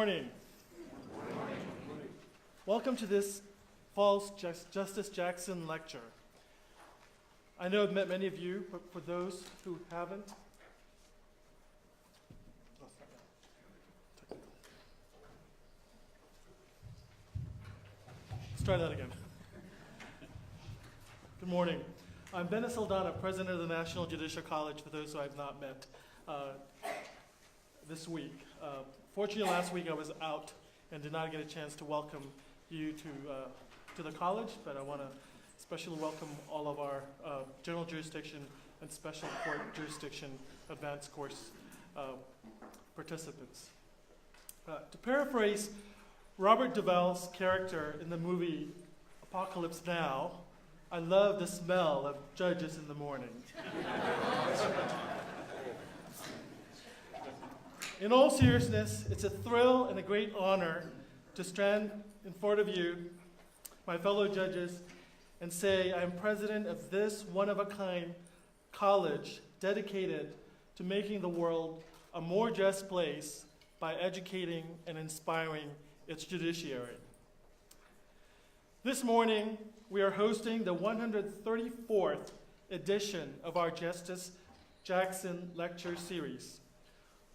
morning. Welcome to this fall's Justice Jackson lecture. I know I've met many of you, but for those who haven't, let's try that again. Good morning. I'm Benna Saldana, President of the National Judicial College, for those who I've not met this week. Fortunately, last week I was out and did not get a chance to welcome you to the college, but I want to especially welcome all of our general jurisdiction and special court jurisdiction advanced course participants. To paraphrase Robert Duvall's character in the movie Apocalypse Now, I love the smell of judges in the morning. In all seriousness, it's a thrill and a great honor to stand in front of you, my fellow judges, and say I am president of this one-of-a-kind college dedicated to making the world a more just place by educating and inspiring its judiciary. This morning, we are hosting the 134th edition of our Justice Jackson Lecture Series,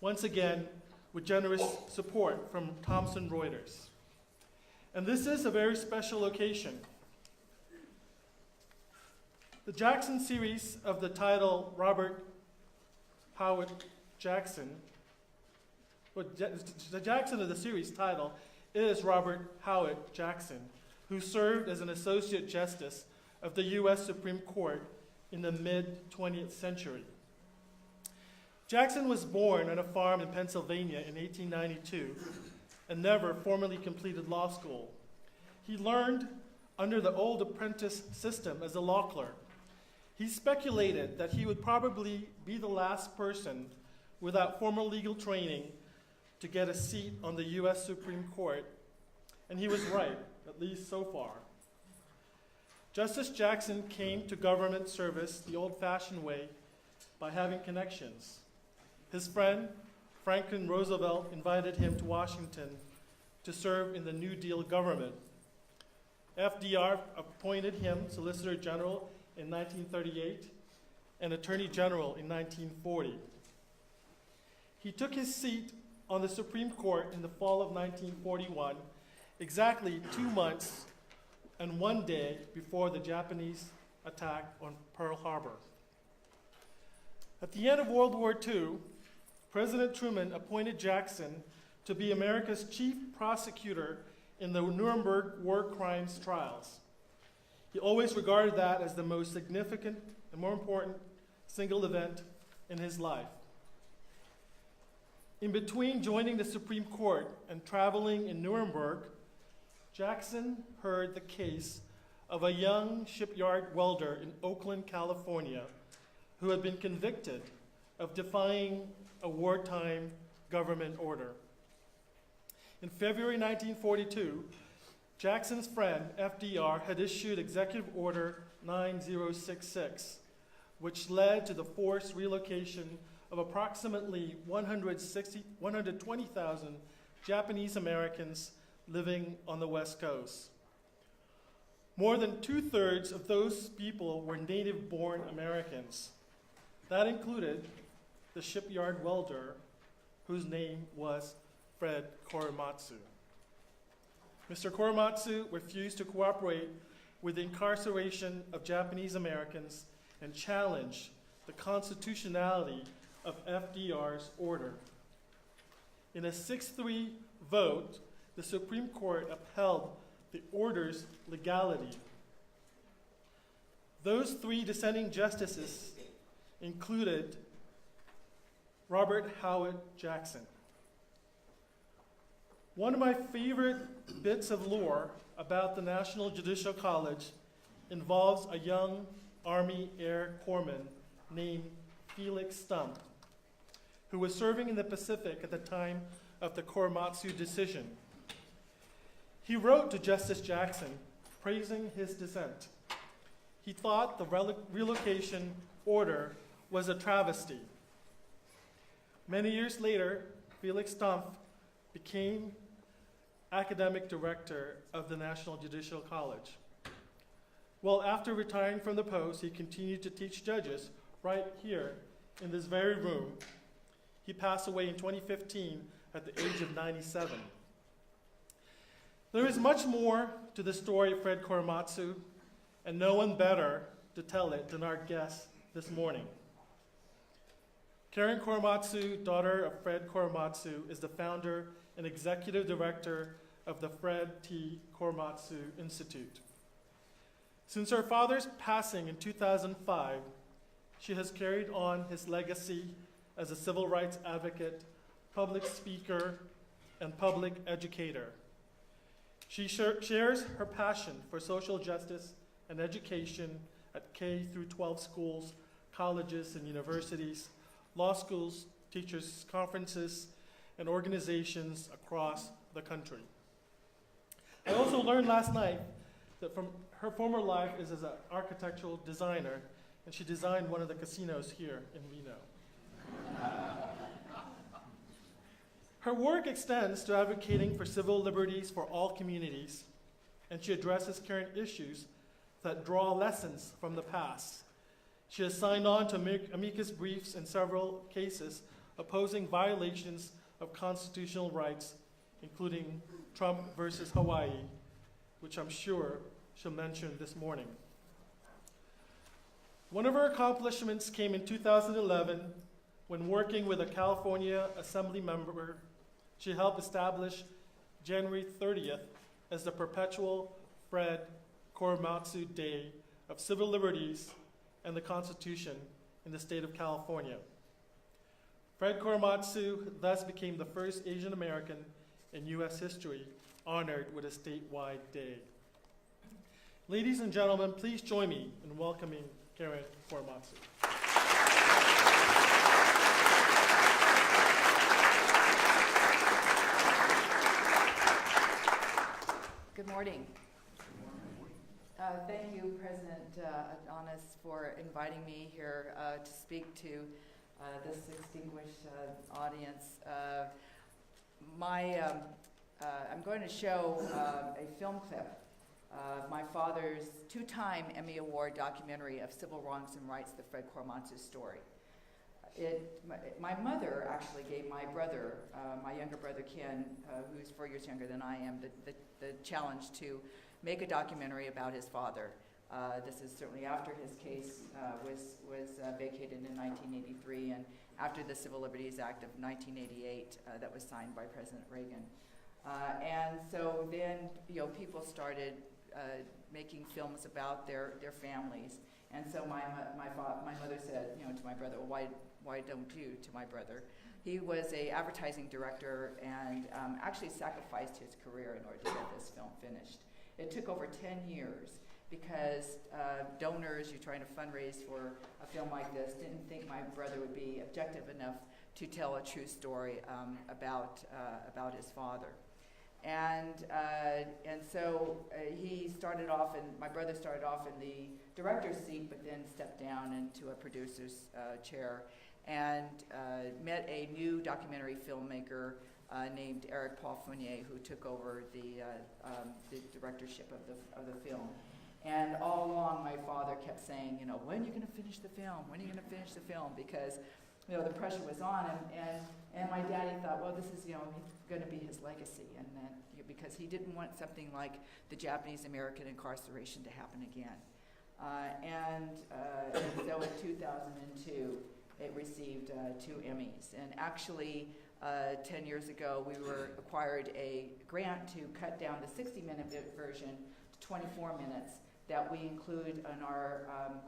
once again with generous support from Thomson Reuters. And this is a very special occasion. The Jackson series of the title Robert Howard Jackson, the Jackson of the series title is Robert Howard Jackson, who served as an Associate Justice of the U.S. Supreme Court in the mid-20th century. Jackson was born on a farm in Pennsylvania in 1892 and never formally completed law school. He learned under the old apprentice system as a law clerk. He speculated that he would probably be the last person without formal legal training to get a seat on the U.S. Supreme Court, and he was right, at least so far. Justice Jackson came to government service the old-fashioned way by having connections. His friend, Franklin Roosevelt, invited him to Washington to serve in the New Deal government. FDR appointed him Solicitor General in 1938 and Attorney General in 1940. He took his seat on the Supreme Court in the fall of 1941, exactly 2 months and 1 day before the Japanese attack on Pearl Harbor. At the end of World War II, President Truman appointed Jackson to be America's chief prosecutor in the Nuremberg war crimes trials. He always regarded that as the most significant and more important single event in his life. In between joining the Supreme Court and traveling in Nuremberg, Jackson heard the case of a young shipyard welder in Oakland, California, who had been convicted of defying a wartime government order. In February 1942, Jackson's friend, FDR, had issued Executive Order 9066, which led to the forced relocation of approximately 120,000 Japanese Americans living on the West Coast. More than 2/3 of those people were native-born Americans. That included the shipyard welder, whose name was Fred Korematsu. Mr. Korematsu refused to cooperate with the incarceration of Japanese Americans and challenged the constitutionality of FDR's order. In a 6-3 vote, the Supreme Court upheld the order's legality. Those 3 dissenting justices included Robert Howard Jackson. One of my favorite bits of lore about the National Judicial College involves a young Army Air Corpsman named Felix Stumpf, who was serving in the Pacific at the time of the Korematsu decision. He wrote to Justice Jackson praising his dissent. He thought the relocation order was a travesty. Many years later, Felix Stumpf became academic director of the National Judicial College. Well, after retiring from the post, he continued to teach judges right here in this very room. He passed away in 2015 at the age of 97. There is much more to the story of Fred Korematsu, and no one better to tell it than our guest this morning. Karen Korematsu, daughter of Fred Korematsu, is the founder and executive director of the Fred T. Korematsu Institute. Since her father's passing in 2005, she has carried on his legacy as a civil rights advocate, public speaker, and public educator. She shares her passion for social justice and education at K through 12 schools, colleges and universities, law schools, teachers' conferences, and organizations across the country. I also learned last night that from her former life is as an architectural designer, and she designed one of the casinos here in Reno. Her work extends to advocating for civil liberties for all communities, and she addresses current issues that draw lessons from the past. She has signed on to amicus briefs in several cases opposing violations of constitutional rights, including Trump versus Hawaii, which I'm sure she'll mention this morning. One of her accomplishments came in 2011 when, working with a California Assembly member, she helped establish January 30th as the perpetual Fred Korematsu Day of Civil Liberties and the Constitution in the state of California. Fred Korematsu thus became the first Asian American in U.S. history honored with a statewide day. Ladies and gentlemen, please join me in welcoming Karen Korematsu. Good morning. Thank you, President Adonis, for inviting me here to speak to this distinguished audience. I'm going to show a film clip of my father's two-time Emmy Award documentary of civil wrongs and rights, The Fred Korematsu Story. My mother actually gave my brother, my younger brother Ken, who's 4 years younger than I am, the challenge to make a documentary about his father. This is certainly after his case was vacated in 1983 and after the Civil Liberties Act of 1988 that was signed by President Reagan. And so then, people started making films about their families. And so my mother said, to my brother, well, why don't you, to my brother? He was an advertising director and actually sacrificed his career in order to get this film finished. It took over 10 years because donors, you're trying to fundraise for a film like this, didn't think my brother would be objective enough to tell a true story about his father. And so he started off, and my brother started off in the director's seat, but then stepped down into a producer's chair, and met a new documentary filmmaker named Eric Paul Fournier, who took over the directorship of the film. And all along, my father kept saying, when are you going to finish the film? When are you going to finish the film? Because the pressure was on him, and my daddy thought, well, this is going to be his legacy, and then because he didn't want something like the Japanese-American incarceration to happen again. And so in 2002, it received 2 Emmys. And actually, 10 years ago, we acquired a grant to cut down the 60-minute version to 24 minutes that we include in our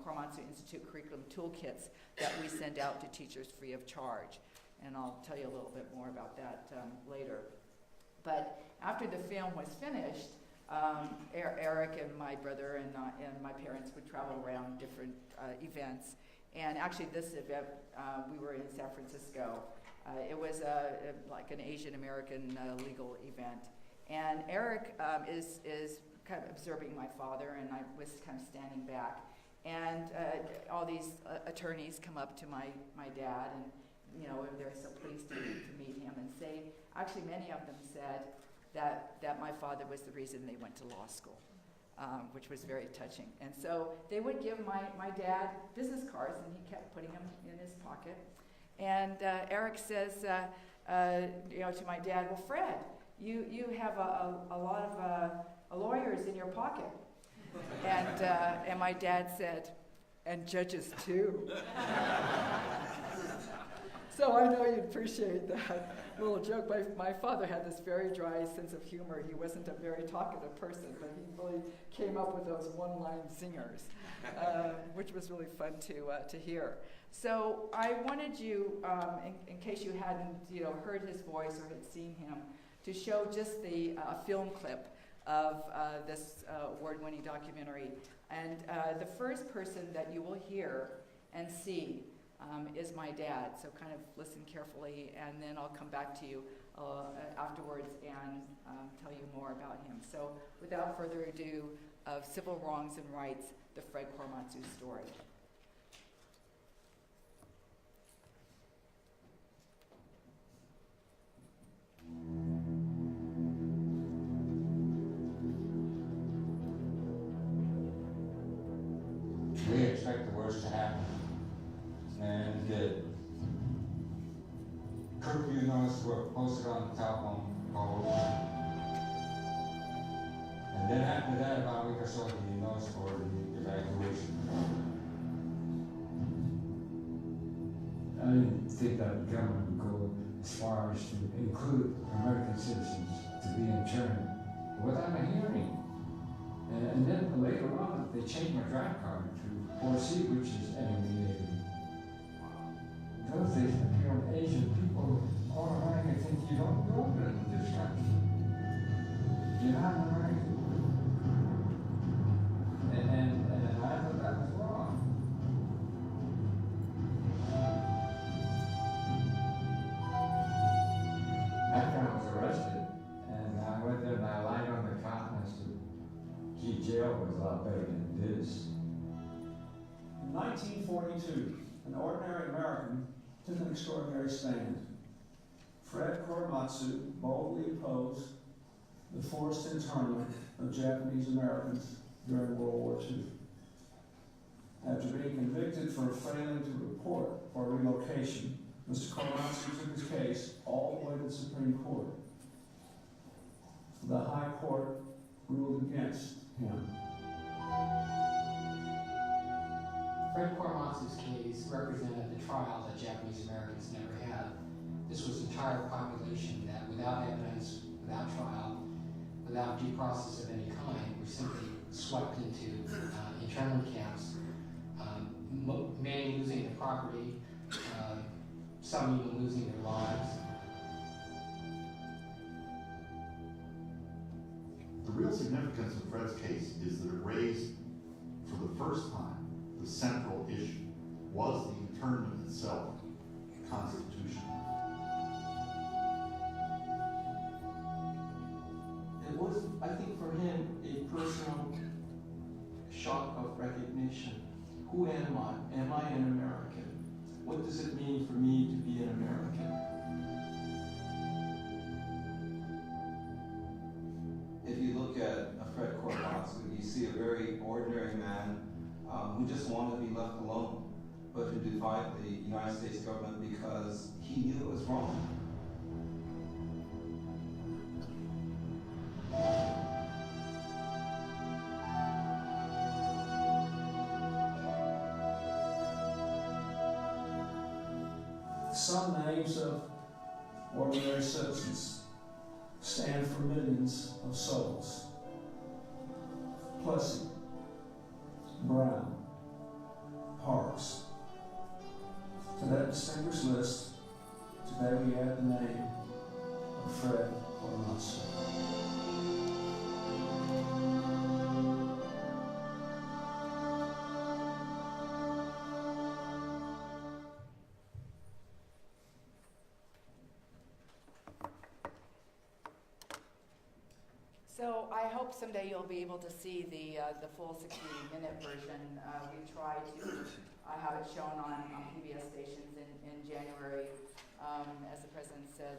Korematsu Institute curriculum toolkits that we send out to teachers free of charge. And I'll tell you a little bit more about that later. But after the film was finished, Eric and my brother and my parents would travel around different events. And actually this event, we were in San Francisco. It was like an Asian American legal event. And Eric is kind of observing my father, and I was kind of standing back. And all these attorneys come up to my dad, and they're so pleased to meet him, and say, actually many of them said that my father was the reason they went to law school, which was very touching. And so they would give my dad business cards, and he kept putting them in his pocket. And Eric says, to my dad, well, Fred, you have a lot of lawyers in your pocket. And my dad said, and judges too. So I know you'd appreciate that little joke. My father had this very dry sense of humor. He wasn't a very talkative person, but he really came up with those one-line zingers, which was really fun to hear. So I wanted you, in case you hadn't heard his voice or had seen him, to show just the film clip of this award-winning documentary. And the first person that you will hear and see is my dad. So kind of listen carefully, and then I'll come back to you afterwards and tell you more about him. So without further ado, of Civil Wrongs and Rights, the Fred Korematsu story. We expect the worst to happen, and it did. Curfew notices were posted on the telephone poles, and then after that, about a week or so, the notice for the evacuation. I didn't think that the government would go as far as to include American citizens to be interned without a hearing. And then later on, they changed my draft card to 4C, which is enemy. Those days, Asian people automatically think you don't go to this country. You're not American. And I thought that was wrong. After I was arrested, and I went there and I lied on the cot and I said, gee, jail was a lot better than this. In 1942, an ordinary American took an extraordinary stand. Fred Korematsu boldly opposed the forced internment of Japanese Americans during World War II. After being convicted for failing to report for relocation, Mr. Korematsu took his case all the way to the Supreme Court. The High Court ruled against him. Fred Korematsu's case represented the trial that Japanese Americans never had. This was an entire population that, without evidence, without trial, without due process of any kind, were simply swept into internment camps, many losing their property, some even losing their lives. The real significance of Fred's case is that it raised, for the first time, the central issue. Was the internment itself constitutional? It was, I think, for him, a personal shock of recognition. Who am I? Am I an American? What does it mean for me to be an American? If you look at Fred Korematsu, you see a very ordinary man who just wanted to be left alone, but who defied the United States government because he knew it was wrong. Some names of ordinary citizens stand for millions of souls. Plessy, Brown, Parks. To that distinguished list, today we add the name of Fred Korematsu. So I hope someday you'll be able to see the full 60-minute version. We try to have it shown on PBS stations in January. As the president said,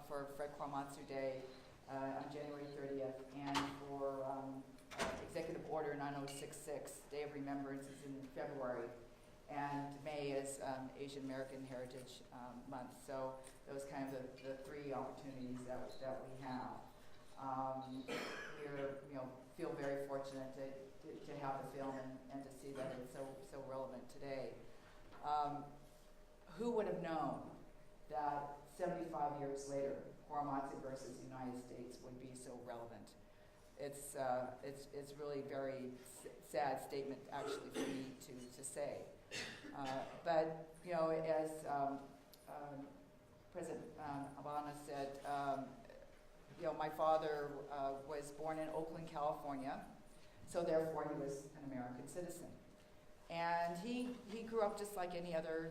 for Fred Korematsu Day, 9066. Day of Remembrance is in February, and May is Asian American Heritage Month. So those kind of the three opportunities that we have. We're feel very fortunate to have the film and to see that it's so relevant today. Who would have known that 75 years later, Korematsu versus United States would be so relevant? It's really very sad statement actually for me to say. But as President Abana said, my father was born in Oakland, California, so therefore he was an American citizen. And he grew up just like any other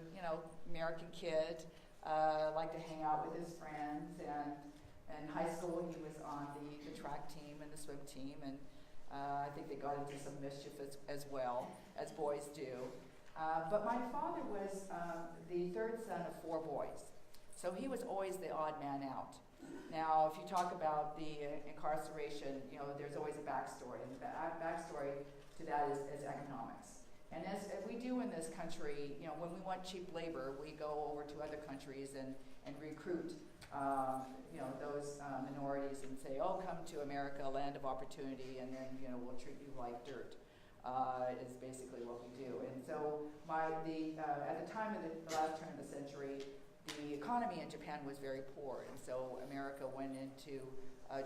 American kid, liked to hang out with his friends, and in high school he was on the track team and the swim team, and I think they got into some mischief as well, as boys do. But my father was the third son of 4 boys, so he was always the odd man out. Now, if you talk about the incarceration, there's always a backstory, and the backstory to that is economics. And as we do in this country, when we want cheap labor, we go over to other countries and recruit, those minorities and say, oh, come to America, land of opportunity, and then, we'll treat you like dirt, is basically what we do. And so at the time of the last turn of the century, the economy in Japan was very poor, and so America went into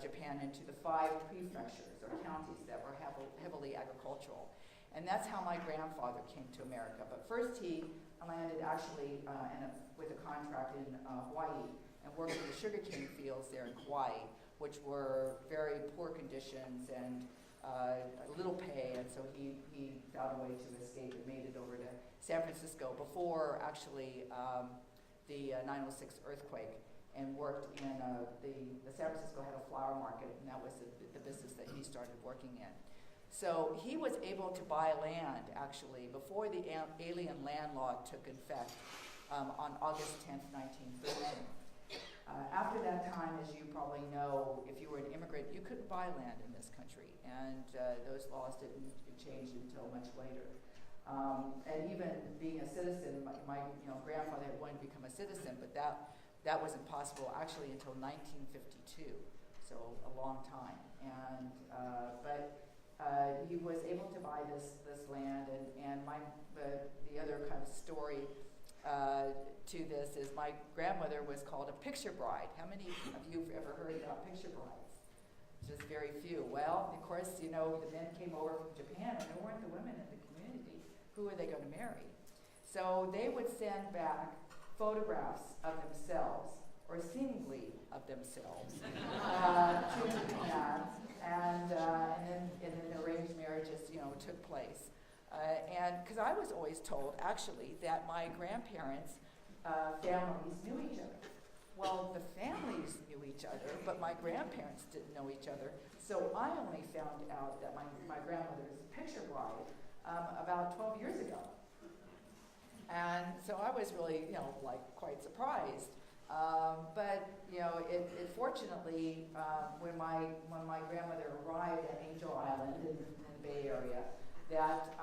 Japan into the 5 prefectures or counties that were heavily agricultural. And that's how my grandfather came to America. But first he landed actually with a contract in Hawaii and worked in the sugarcane fields there in Kauai, which were very poor conditions and little pay, and so he found a way to escape and made it over to San Francisco before actually the 9/06 earthquake, and worked in the San Francisco had a flower market, and that was the business that he started working in. So he was able to buy land actually before the alien land law took effect on August 10th, 1913. After that time, as you probably know, if you were an immigrant, you couldn't buy land in this country, and those laws didn't change until much later. And even being a citizen, my grandfather had wanted to become a citizen, but that wasn't possible actually until 1952, so a long time. And but he was able to buy this land, and the other kind of story to this is my grandmother was called a picture bride. How many of you have ever heard about picture brides? Just very few. Well, of course, the men came over from Japan, and there weren't the women in the community. Who are they going to marry? So they would send back photographs of themselves, or seemingly of themselves, to Japan, and then arranged marriages, took place. And because I was always told, actually, that my grandparents' families knew each other. Well, the families knew each other, but my grandparents didn't know each other. So I only found out that my grandmother was a picture bride about 12 years ago. And so I was really, quite surprised. But it fortunately, when my grandmother arrived at Angel Island in the Bay Area, that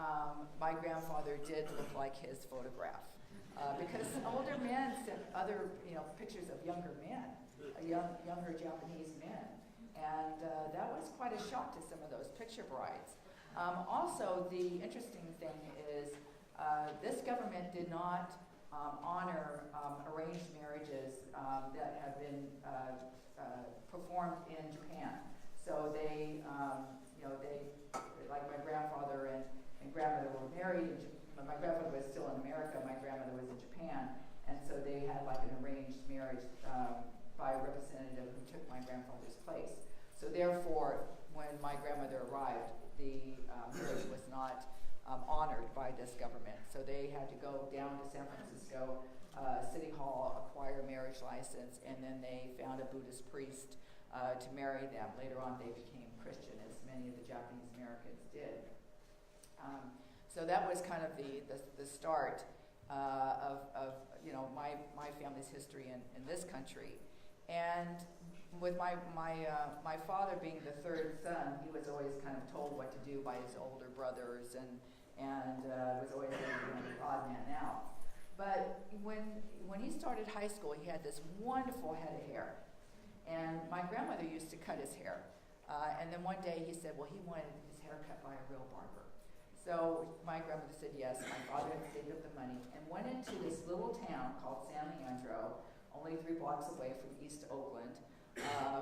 my grandfather did look like his photograph, because older men sent other pictures of younger men, younger Japanese men, and that was quite a shock to some of those picture brides. Also, the interesting thing is this government did not honor arranged marriages that have been performed in Japan. So they, like my grandfather and grandmother were married. My grandfather was still in America. My grandmother was in Japan, and so they had like an arranged marriage by a representative who took my grandfather's place. So therefore, when my grandmother arrived, the marriage was not honored by this government. So they had to go down to San Francisco City Hall, acquire a marriage license, and then they found a Buddhist priest to marry them. Later on, they became Christian, as many of the Japanese Americans did. So that was kind of the start of my family's history in this country. And with my father being the third son, he was always kind of told what to do by his older brothers, and was always the odd man out. But when he started high school, he had this wonderful head of hair, and my grandmother used to cut his hair. And then one day he said, well, he wanted his hair cut by a real barber. So my grandmother said yes. My father had saved up the money and went into this little town called San Leandro, only 3 blocks away from East Oakland,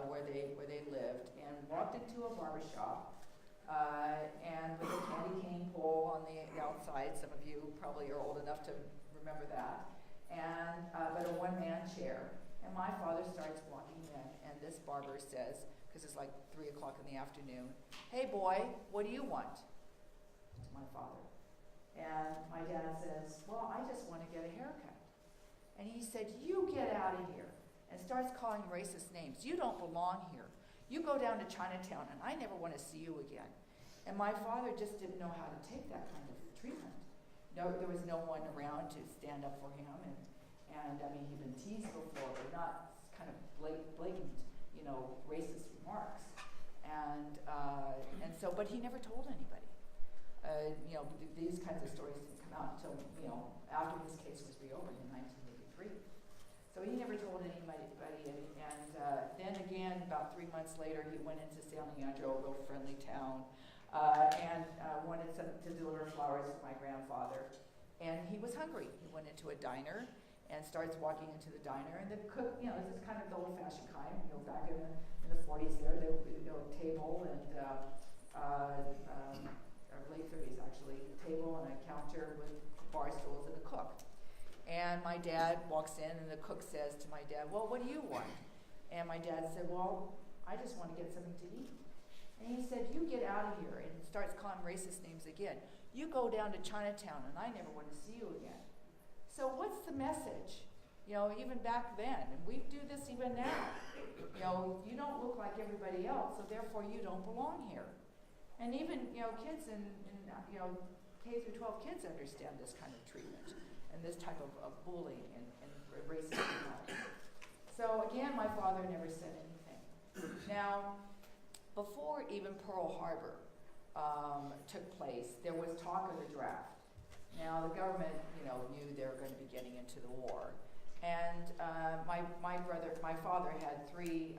where they lived, and walked into a barber shop, and with a candy cane pole on the outside. Some of you probably are old enough to remember that. And but a one-man chair. And my father starts walking in, and this barber says, because it's like 3 o'clock in the afternoon, "Hey boy, what do you want?" To my father. And my dad says, "Well, I just want to get a haircut." And he said, "You get out of here," and starts calling racist names. "You don't belong here. You go down to Chinatown, and I never want to see you again." And my father just didn't know how to take that kind of treatment. No, there was no one around to stand up for him, and I mean, he'd been teased before, but not kind of blatant, racist remarks. And so, but he never told anybody. These kinds of stories didn't come out until, after his case was reopened in 1983. So he never told anybody, and then again, about 3 months later, he went into San Leandro, a little friendly town, and wanted to deliver flowers to my grandfather. And he was hungry. He went into a diner and starts walking into the diner, and the cook, this is kind of the old-fashioned kind, back in the 40s there would be a table and, or late 30s actually, a table and a counter with bar stools and a cook. And my dad walks in, and the cook says to my dad, "Well, what do you want?" And my dad said, "Well, I just want to get something to eat." And he said, "You get out of here," and starts calling racist names again. "You go down to Chinatown, and I never want to see you again." So what's the message? Even back then, and we do this even now. You don't look like everybody else, so therefore you don't belong here. And even, kids in K through 12 kids understand this kind of treatment and this type of bullying and racism. So again, my father never said anything. Now, before even Pearl Harbor took place, there was talk of the draft. Now, the government, knew they were going to be getting into the war. And my father had 3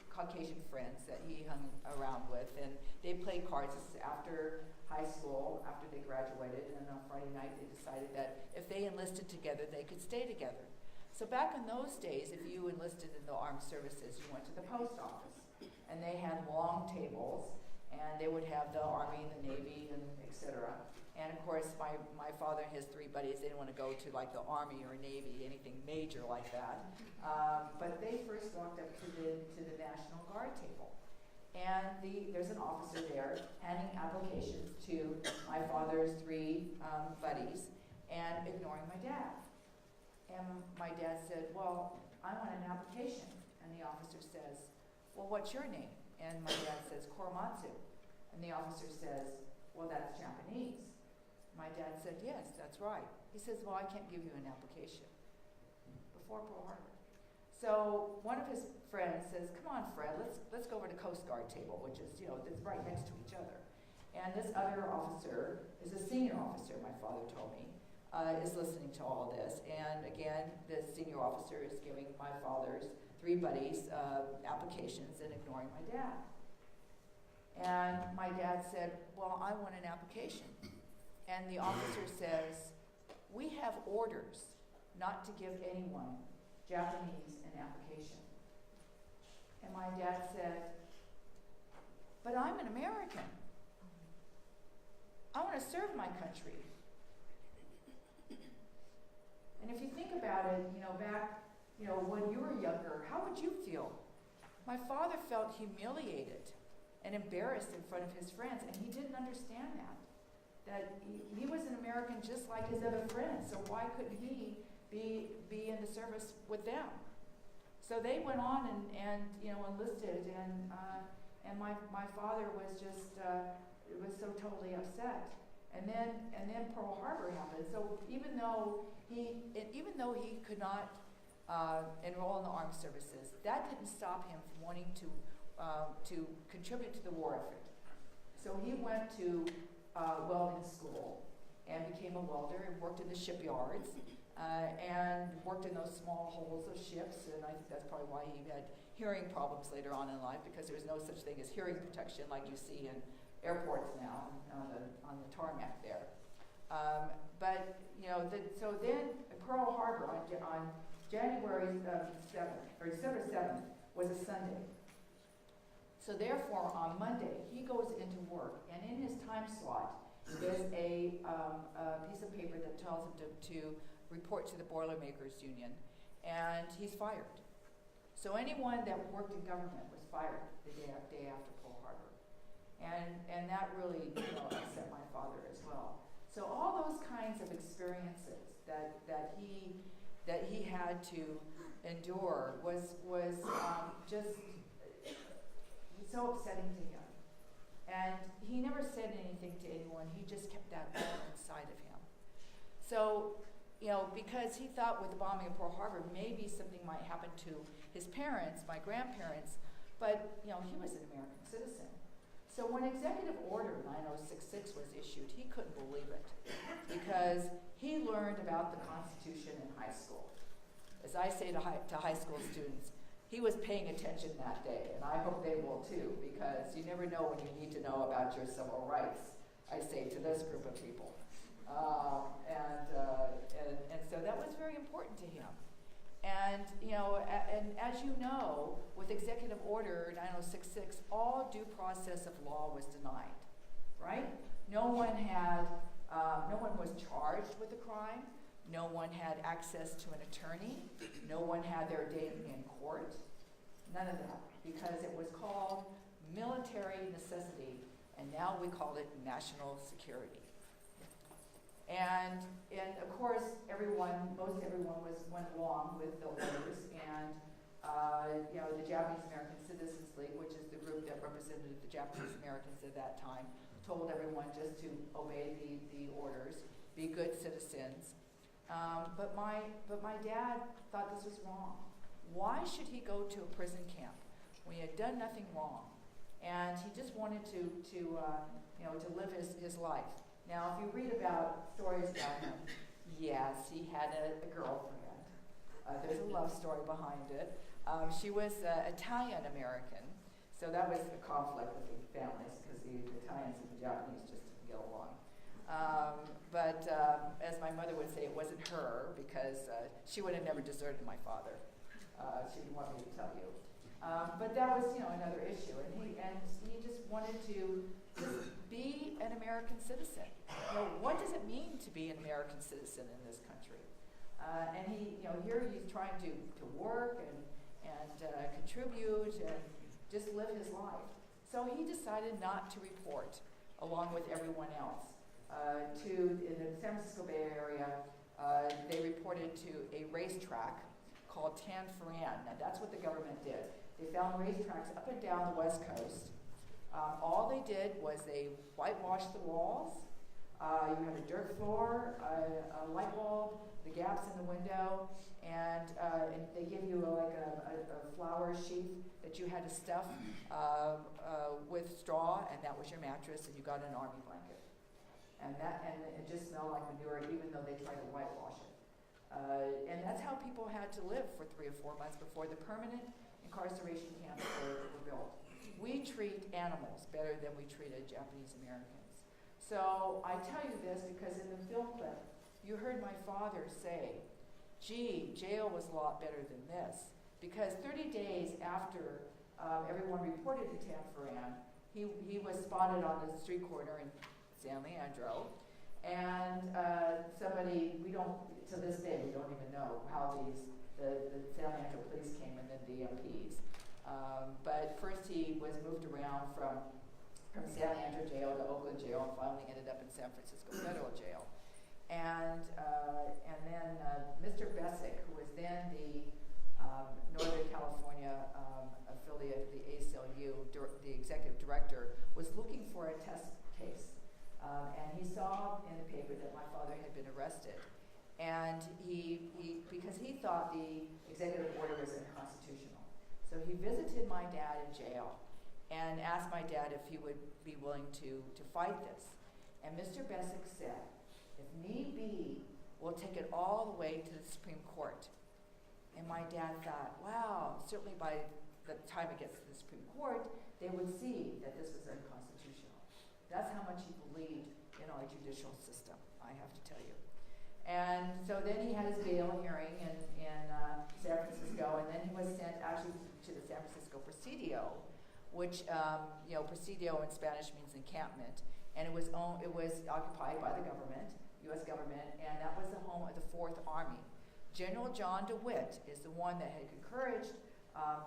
Caucasian friends that he hung around with, and they played cards after high school, after they graduated, and on Friday night they decided that if they enlisted together, they could stay together. So back in those days, if you enlisted in the armed services, you went to the post office, and they had long tables, and they would have the Army and the Navy and et cetera. And of course, my father and his 3 buddies, they didn't want to go to like the Army or Navy, anything major like that. But they first walked up to the National Guard table. And there's an officer there handing applications to my father's 3 buddies and ignoring my dad. And my dad said, "Well, I want an application." And the officer says, "Well, what's your name?" And my dad says, "Korematsu." And the officer says, "Well, that's Japanese." My dad said, "Yes, that's right." He says, "Well, I can't give you an application." Before Pearl Harbor. So one of his friends says, "Come on, Fred, let's go over to Coast Guard table," which is, it's right next to each other. And this other officer is a senior officer, my father told me, is listening to all this. And again, the senior officer is giving my father's 3 buddies applications and ignoring my dad. And my dad said, "Well, I want an application." And the officer says, "We have orders not to give anyone, Japanese, an application." And my dad said, "But I'm an American. I want to serve my country." And if you think about it, back, when you were younger, how would you feel? My father felt humiliated and embarrassed in front of his friends, and he didn't understand that he was an American just like his other friends, so why couldn't he be in the service with them? So they went on and enlisted, and my father was just was so totally upset. And then Pearl Harbor happened. So even though he could not enroll in the armed services. That didn't stop him from wanting to contribute to the war effort. So he went to welding school and became a welder and worked in the shipyards and worked in those small holes of ships. And I think that's probably why he had hearing problems later on in life, because there was no such thing as hearing protection like you see in airports now on the tarmac there. But you know, so then Pearl Harbor on January 7th or December 7th was a Sunday. So therefore, on Monday, he goes into work, and in his time slot, there's a piece of paper that tells him to report to the Boilermakers Union, and he's fired. So anyone that worked in government was fired the day after Pearl Harbor, and that really upset my father as well. So all those kinds of experiences that he had to endure was just so upsetting to him. And he never said anything to anyone. He just kept that all inside of him. So, because he thought with the bombing of Pearl Harbor, maybe something might happen to his parents, my grandparents, but, he was an American citizen. So when Executive Order 9066 was issued, he couldn't believe it, because he learned about the Constitution in high school. As I say to high school students, he was paying attention that day, and I hope they will too, because you never know when you need to know about your civil rights, I say to this group of people. And so that was very important to him. And, and as you know, with Executive Order 9066, all due process of law was denied, right? No one was charged with a crime. No one had access to an attorney. No one had their day in court. None of that, because it was called military necessity, and now we call it national security. And of course, most everyone went along with the orders, and the Japanese-American Citizens League, which is the group that represented the Japanese Americans at that time, told everyone just to obey the orders, be good citizens. But my dad thought this was wrong. Why should he go to a prison camp when he had done nothing wrong? And he just wanted to live his life. Now, if you read about stories about him, yes, he had a girlfriend. There's a love story behind it. She was Italian-American, so that was a conflict with the families, because the Italians and the Japanese just didn't get along. But as my mother would say, it wasn't her, because she would have never deserted my father. She didn't want me to tell you. But that was, another issue, and he just wanted to just be an American citizen. What does it mean to be an American citizen in this country? And here he's trying to work and contribute and just live his life. So he decided not to report, along with everyone else, in the San Francisco Bay Area. They reported to a racetrack called Tan Foran. Now that's what the government did. They found racetracks up and down the West Coast. All they did was they whitewashed the walls. You had a dirt floor, a light bulb, the gaps in the window, and they give you a flower sheath that you had to stuff with straw, and that was your mattress, and you got an army blanket. And it just smelled like manure, even though they tried to whitewash it. And that's how people had to live for 3 or 4 months before the permanent incarceration camps were built. We treat animals better than we treated Japanese Americans. So I tell you this because in the film clip, you heard my father say, gee, jail was a lot better than this. Because 30 days after everyone reported to Tan Foran, he was spotted on the street corner in San Leandro. And somebody, to this day, we don't even know how the San Leandro police came and then the MPs. But first he was moved around from San Leandro jail to Oakland jail and finally ended up in San Francisco Federal Jail. And then Mr. Bessick, who was then the Northern California affiliate of the ACLU, the executive director, was looking for a test case. And he saw in the paper that my father had been arrested. And because he thought the executive order was unconstitutional. So he visited my dad in jail and asked my dad if he would be willing to fight this. And Mr. Bessick said, if need be, we'll take it all the way to the Supreme Court. And my dad thought, wow, certainly by the time it gets to the Supreme Court, they would see that this was unconstitutional. That's how much he believed in our judicial system, I have to tell you. And so then he had his bail hearing in San Francisco, and then he was sent actually to the San Francisco Presidio, which, Presidio in Spanish means encampment, and it was occupied by the government, U.S. government, and that was the home of the 4th Army. General John DeWitt is the one that had encouraged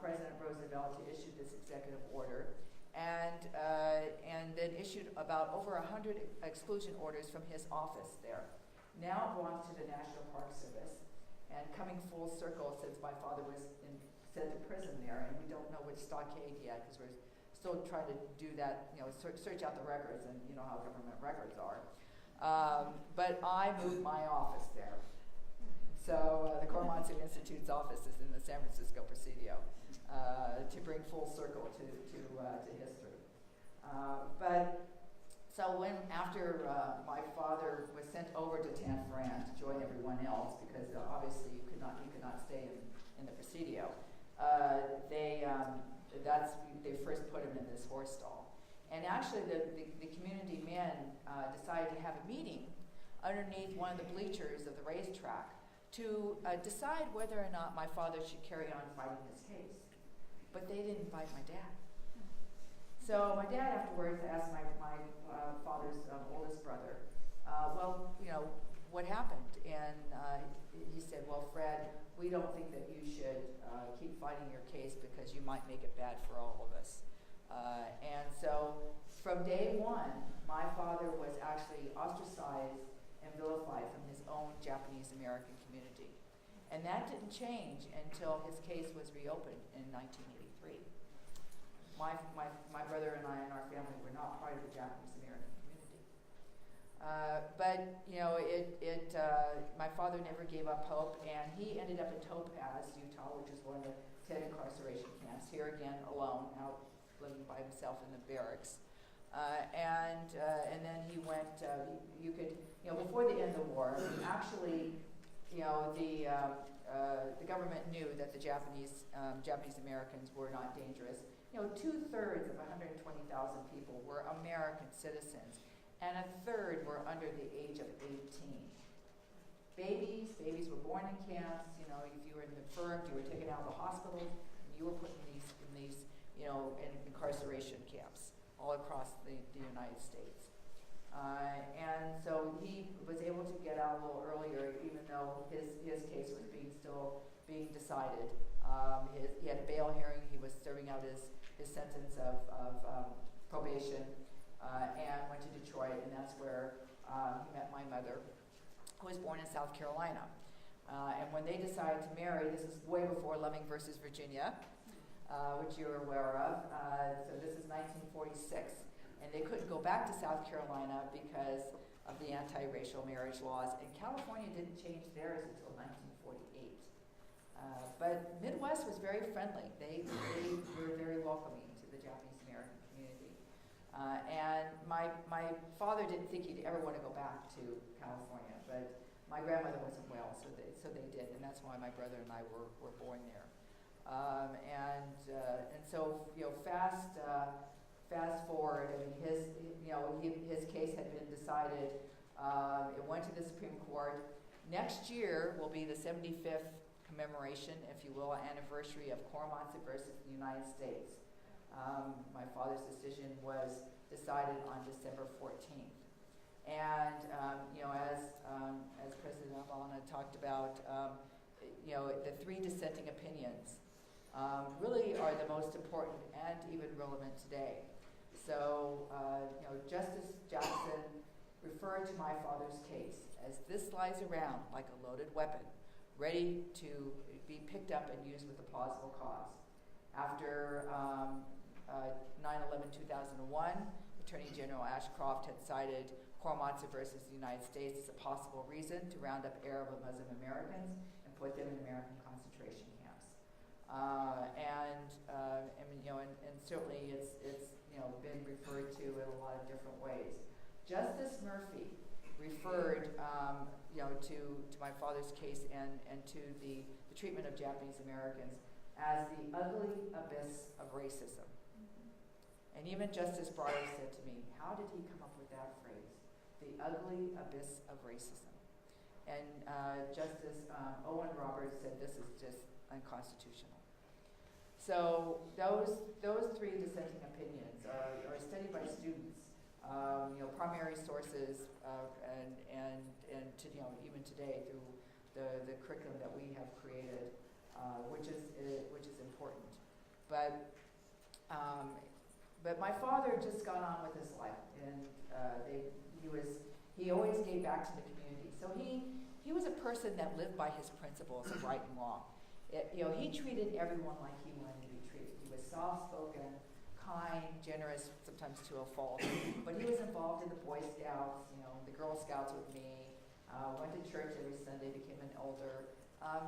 President Roosevelt to issue this executive order, and then issued about over 100 exclusion orders from his office there. Now it belongs to the National Park Service, and coming full circle since my father was sent to prison there, and we don't know which stockade yet because we're still trying to do that, search out the records, and you know how government records are. But I moved my office there. So the Korematsu Institute's office is in the San Francisco Presidio to bring full circle to history. So after my father was sent over to Tanforan to join everyone else, because obviously he could not stay in the Presidio, they first put him in this horse stall. And actually the community men decided to have a meeting underneath one of the bleachers of the racetrack to decide whether or not my father should carry on fighting his case. But they didn't invite my dad. So my dad afterwards asked my father's oldest brother, what happened? And he said, well, Fred, we don't think that you should keep fighting your case because you might make it bad for all of us. And so from day one, my father was actually ostracized and vilified from his own Japanese American community. And that didn't change until his case was reopened in 1983. My brother and I and our family were not part of the Japanese American community. My father never gave up hope, and he ended up in Topaz, Utah, which is one of the 10 incarceration camps, here again alone, out living by himself in the barracks. And then he went, before the end of the war, actually, the government knew that the Japanese Americans were not dangerous. 2/3 of 120,000 people were American citizens, and 1/3 were under the age of 18. Babies were born in camps. If you were infirmed, you were taken out of the hospitals, and you were put in these in incarceration camps all across the United States. And so he was able to get out a little earlier, even though his case was still being decided. He had a bail hearing. He was serving out his sentence of probation, and went to Detroit, and that's where he met my mother, who was born in South Carolina. And when they decided to marry, this is way before Loving versus Virginia, which you're aware of. So this is 1946. And they couldn't go back to South Carolina because of the anti-racial marriage laws. And California didn't change theirs until 1948. But Midwest was very friendly. They were very welcoming to the Japanese American community. And my father didn't think he'd ever want to go back to California, but my grandmother wasn't well, so they did, and that's why my brother and I were born there. And so fast forward, his case had been decided. It went to the Supreme Court. Next year will be the 75th commemoration, if you will, anniversary of Korematsu versus the United States. My father's decision was decided on December 14th. And as President Obama talked about, the 3 dissenting opinions really are the most important and even relevant today. So, Justice Jackson referred to my father's case as this lies around like a loaded weapon, ready to be picked up and used with a plausible cause. After 9/11/2001, Attorney General Ashcroft had cited Korematsu versus the United States as a possible reason to round up Arab and Muslim Americans and put them in American concentration camps. And certainly it's been referred to in a lot of different ways. Justice Murphy referred to my father's case and to the treatment of Japanese Americans as the ugly abyss of racism. And even Justice Breyer said to me, how did he come up with that phrase? The ugly abyss of racism. And Justice Owen Roberts said this is just unconstitutional. So those three dissenting opinions are studied by students, primary sources, and to, even today through the curriculum that we have created, which is important. But my father just got on with his life, and he always gave back to the community. So he was a person that lived by his principles of right and wrong. He treated everyone like he wanted to be treated. He was soft-spoken, kind, generous, sometimes to a fault. But he was involved in the Boy Scouts, the Girl Scouts with me, went to church every Sunday, became an elder.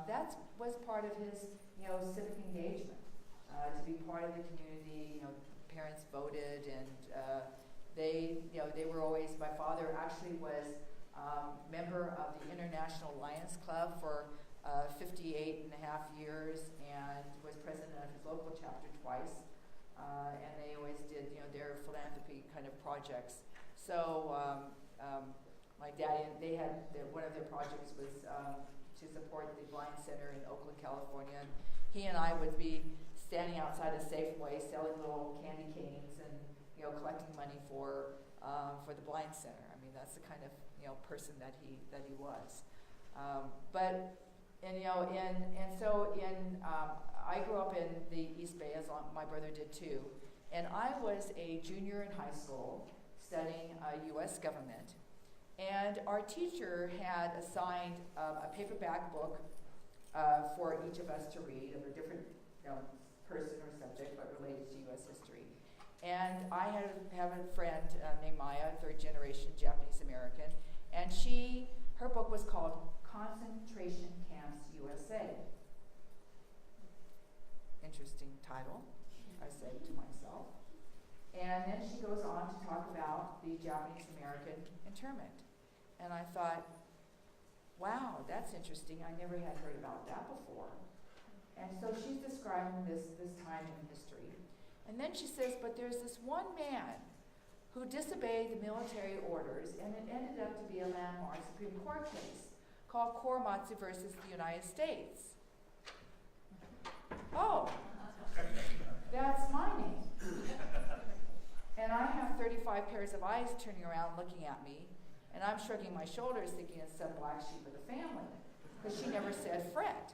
That was part of his, civic engagement, to be part of the community. Parents voted, and they were always. My father actually was member of the International Lions Club for 58 and a half years, and was president of his local chapter twice. And they always did, their philanthropy kind of projects. So my daddy, they had one of their projects was to support the Blind Center in Oakland, California. And he and I would be standing outside a Safeway selling little candy canes and collecting money for the Blind Center. I mean, that's the kind of person that he was. I grew up in the East Bay, as my brother did too, and I was a junior in high school studying U.S. government, and our teacher had assigned a paperback book for each of us to read of a different person or subject, but related to U.S. history. And I have a friend named Maya, third generation Japanese American, and her book was called Concentration Camps USA. Interesting title, I said to myself. And then she goes on to talk about the Japanese American internment. And I thought, wow, that's interesting. I never had heard about that before. And so she's describing this time in history. And then she says, but there's this one man who disobeyed the military orders, and it ended up to be a landmark Supreme Court case called Korematsu versus the United States. Oh, that's my name. And I have 35 pairs of eyes turning around looking at me, and I'm shrugging my shoulders thinking it's some black sheep of the family, because she never said Fred.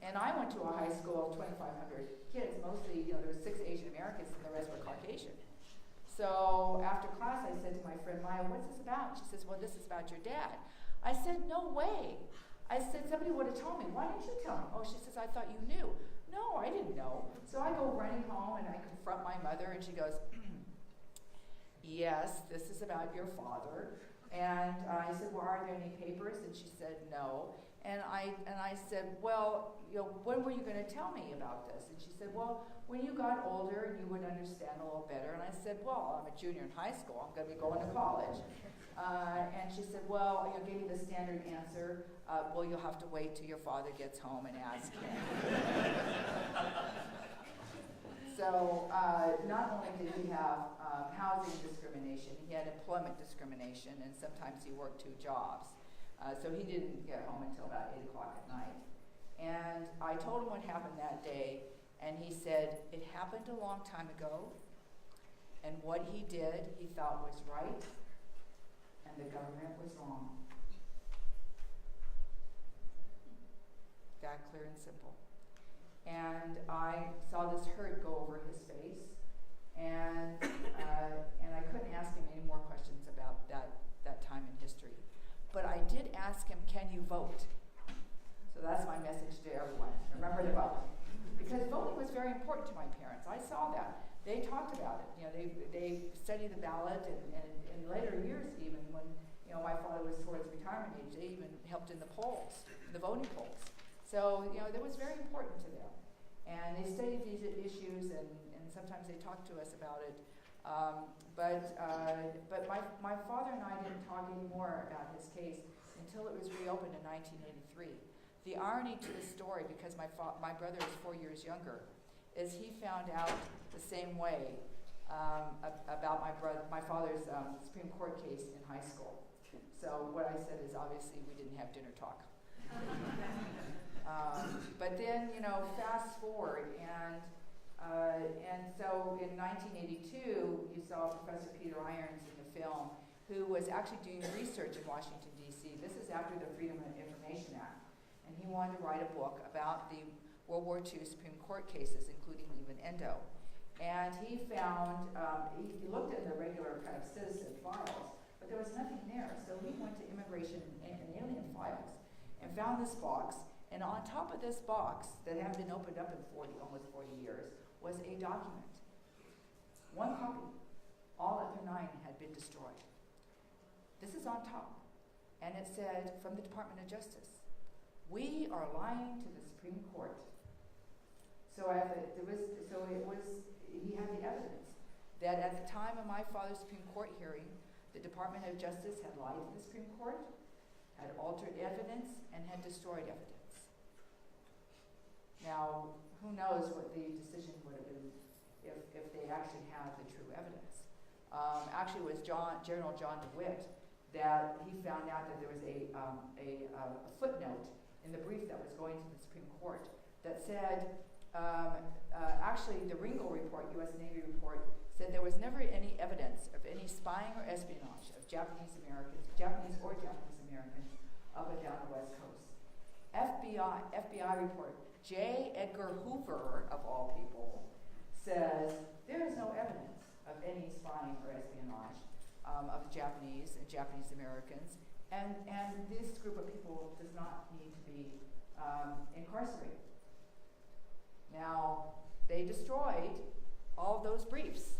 And I went to a high school of 2,500 kids, mostly, there were 6 Asian Americans and the rest were Caucasian. So after class, I said to my friend Maya, what's this about? She says, well, this is about your dad. I said, no way. I said, somebody would have told me. Why didn't you tell me? Oh, she says, I thought you knew. No, I didn't know. So I go running home and I confront my mother, and she goes, yes, this is about your father. And I said, well, are there any papers? And she said, no. And I said, well, when were you going to tell me about this? And she said, well, when you got older, you would understand a little better. And I said, well, I'm a junior in high school. I'm going to be going to college. And she said, well, gave me the standard answer, well, you'll have to wait till your father gets home and ask him. So not only did he have housing discrimination, he had employment discrimination, and sometimes he worked 2 jobs. So he didn't get home until about 8 o'clock at night. And I told him what happened that day, and he said, it happened a long time ago, and what he did, he thought was right, and the government was wrong. That clear and simple. And I saw this hurt go over his face, and I couldn't ask him any more questions about that time in history. But I did ask him, can you vote? So that's my message to everyone. Remember to vote. Because voting was very important to my parents. I saw that. They talked about about it. You know, they study the ballot, and in later years, even when my father was towards retirement age, they even helped in the polls, the voting polls. So that was very important to them, and they studied these issues, and sometimes they talked to us about it. But my father and I didn't talk anymore about his case until it was reopened in 1983. The irony to the story, because my brother is 4 years younger, is he found out the same way about my father's Supreme Court case in high school. So what I said is, obviously we didn't have dinner talk. But then fast forward, and so in 1982 you saw Professor Peter Irons in the film, who was actually doing research in Washington D.C. This is after the Freedom of Information Act, and he wanted to write a book about the World War II Supreme Court cases, including even Endo. And he found, he looked at the regular kind of citizen files, but there was nothing there. So he went to immigration and alien files and found this box. And on top of this box, that had been opened up in almost 40 years, was a document. One copy. All other 9 had been destroyed. This is on top. And it said, from the Department of Justice, "We are lying to the Supreme Court." So he had the evidence that at the time of my father's Supreme Court hearing, the Department of Justice had lied to the Supreme Court, had altered evidence, and had destroyed evidence. Now, who knows what the decision would have been if they actually had the true evidence. Actually, it was General John DeWitt that he found out that there was a footnote in the brief that was going to the Supreme Court that said, actually the Ringel report, U.S. Navy report, said there was never any evidence of any spying or espionage of Japanese or Japanese Americans up and down the West Coast. FBI report, J. Edgar Hoover, of all people, says there is no evidence of any spying or espionage of Japanese and Japanese Americans, and this group of people does not need to be incarcerated. Now, they destroyed all of those briefs,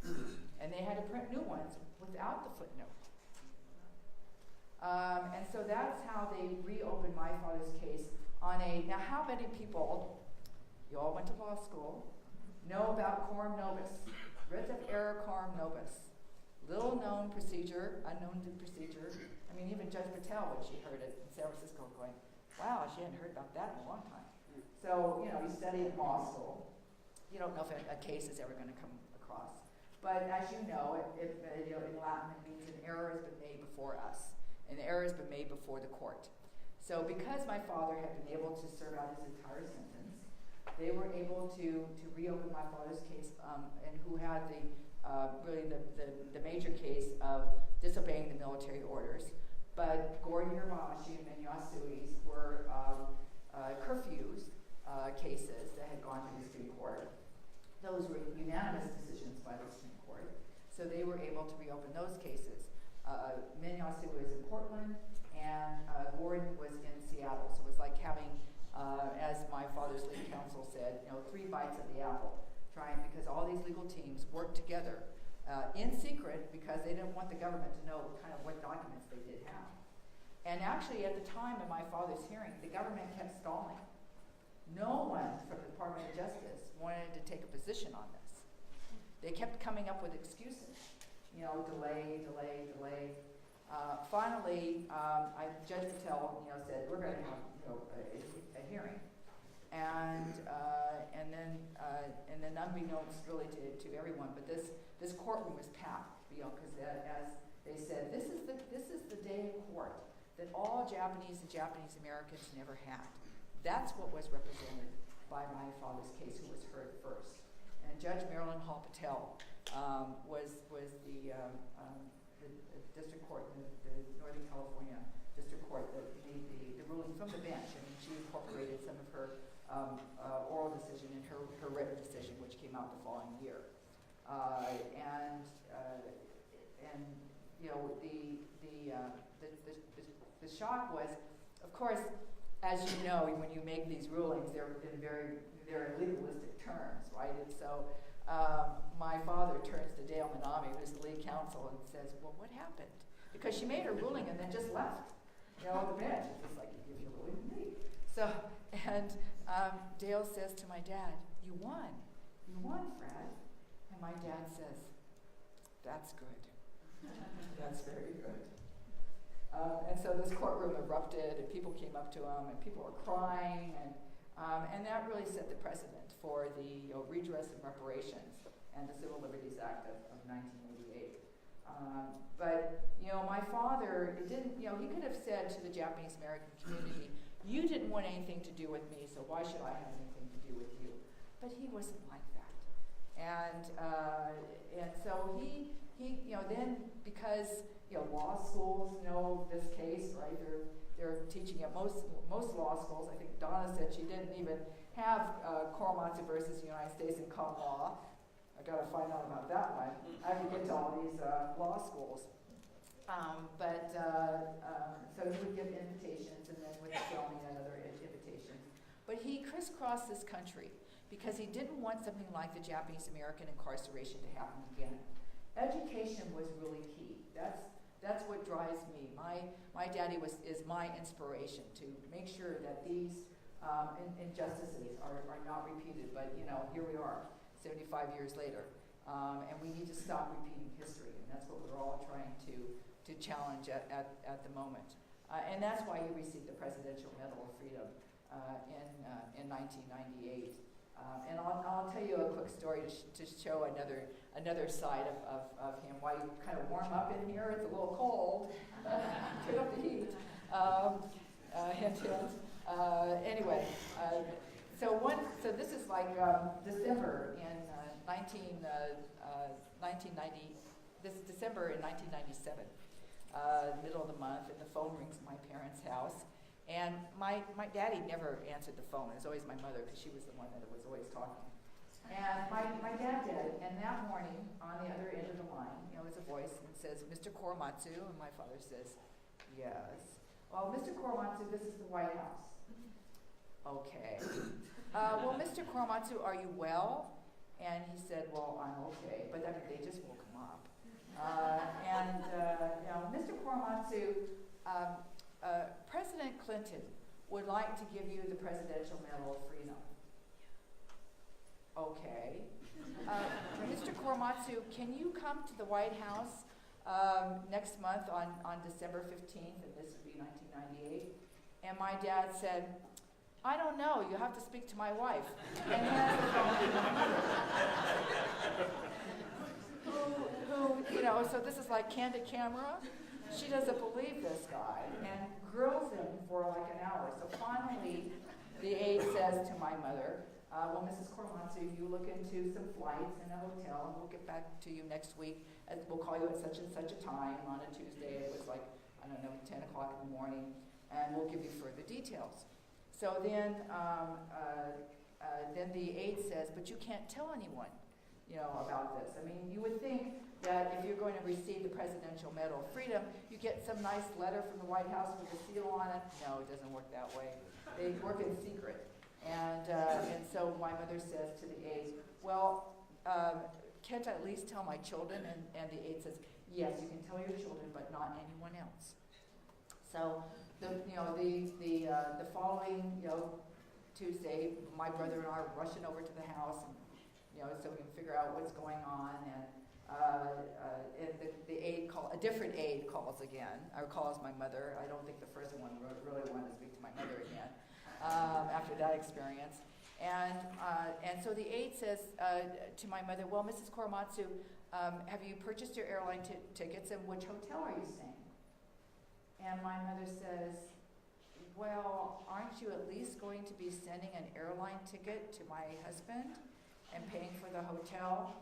and they had to print new ones without the footnote. And so that's how they reopened my father's case now how many people, you all went to law school, know about coram nobis, writ of error coram nobis, little known procedure, unknown procedure. I mean, even Judge Patel, when she heard it in San Francisco, going, wow, she hadn't heard about that in a long time. So, you study in law school. You don't know if a case is ever going to come across. But as you know, in Latin, it means an error has been made before us. An error has been made before the court. So because my father had been able to serve out his entire sentence, they were able to reopen my father's case, and who had the major case of disobeying the military orders. But Gordon Yamashi and Yasui's were curfews cases that had gone to the Supreme Court. Those were unanimous decisions by the Supreme Court. So they were able to reopen those cases. Minyasu was in Portland, and Gordon was in Seattle. So it was like having, as my father's legal counsel said, 3 bites of the apple, because all these legal teams worked together in secret, because they didn't want the government to know kind of what documents they did have. And actually, at the time of my father's hearing, the government kept stalling. No one from the Department of Justice wanted to take a position on this. They kept coming up with excuses. Delay. Finally, Judge Patel, said, we're going to have, a hearing. And then unbeknownst really to everyone, but this courtroom was packed, because as they said, this is the day in court that all Japanese and Japanese Americans never had. That's what was represented by my father's case, who was heard first. And Judge Marilyn Hall Patel was the district court, the Northern California District Court, that made the ruling from the bench. I mean, she incorporated some of her oral decision in her written decision, which came out the following year. The shock was, of course, as you know, when you make these rulings, they're in legalistic terms, right? And so my father turns to Dale Manami, who's the lead counsel, and says, well, what happened? Because she made her ruling and then just left, the bench. It's like, you give your ruling to me. So, and Dale says to my dad, you won, Fred. And my dad says, that's good. That's very good. And so this courtroom erupted, and people came up to him, and people were crying, and that really set the precedent for the redress and reparations and the Civil Liberties Act of 1988. But my father, it didn't. He could have said to the Japanese American community, "You didn't want anything to do with me, so why should I have anything to do with you?" But he wasn't like that, and so he then because law schools know this case, right? They're teaching at most law schools. I think Donna said she didn't even have Korematsu versus United States in common law. I got to find out about that one. I have to get to all these law schools. So he would give invitations and then would tell me another invitation. But he crisscrossed this country because he didn't want something like the Japanese American incarceration to happen again. Education was really key. That's what drives me. My daddy is my inspiration to make sure that these injustices are not repeated. But here we are, 75 years later, and we need to stop repeating history, and that's what we're all trying to challenge at the moment. And that's why he received the Presidential Medal of Freedom in 1998. And I'll tell you a quick story to show another side of him. While you kind of warm up in here, it's a little cold. Turn up the heat. Anyway, so this is like December in 1990. This is December in 1997, middle of the month, and the phone rings at my parents' house. And my daddy never answered the phone. It was always my mother, because she was the one that was always talking. And my dad did. And that morning, on the other end of the line, there's a voice that says, "Mr. Korematsu," and my father says, "Yes." "Well, Mr. Korematsu, this is the White House." "Okay." "Well, Mr. Korematsu, are you well?" And he said, "Well, I'm okay." But they just woke him up. Mr. Korematsu, President Clinton would like to give you the Presidential Medal of Freedom. "Okay." "Mr. Korematsu, can you come to the White House next month on December 15th, and this would be 1998? And my dad said, "I don't know, you have to speak to my wife." And hands the phone to my mother, so this is like candid camera. She doesn't believe this guy and grills him for like an hour. So finally, the aide says to my mother, "Well, Mrs. Korematsu, you look into some flights and a hotel, and we'll get back to you next week. We'll call you at such and such a time on a Tuesday." It was like, 10 o'clock in the morning, and we'll give you further details. So then the aide says, "But you can't tell anyone, about this." I mean, you would think that if you're going to receive the Presidential Medal of Freedom, you get some nice letter from the White House with a seal on it. No, it doesn't work that way. They work in secret. And so my mother says to the aide, "Well, can't I at least tell my children?" And the aide says, "Yes, you can tell your children, but not anyone else." So the following Tuesday, my brother and I are rushing over to the house, and so we can figure out what's going on. And the aide a different aide calls again, or calls my mother. I don't think the first one really wanted to speak to my mother again after that experience. And so the aide says to my mother, "Well, Mrs. Korematsu, have you purchased your airline tickets, and which hotel are you staying?" And my mother says, "Well, aren't you at least going to be sending an airline ticket to my husband and paying for the hotel?"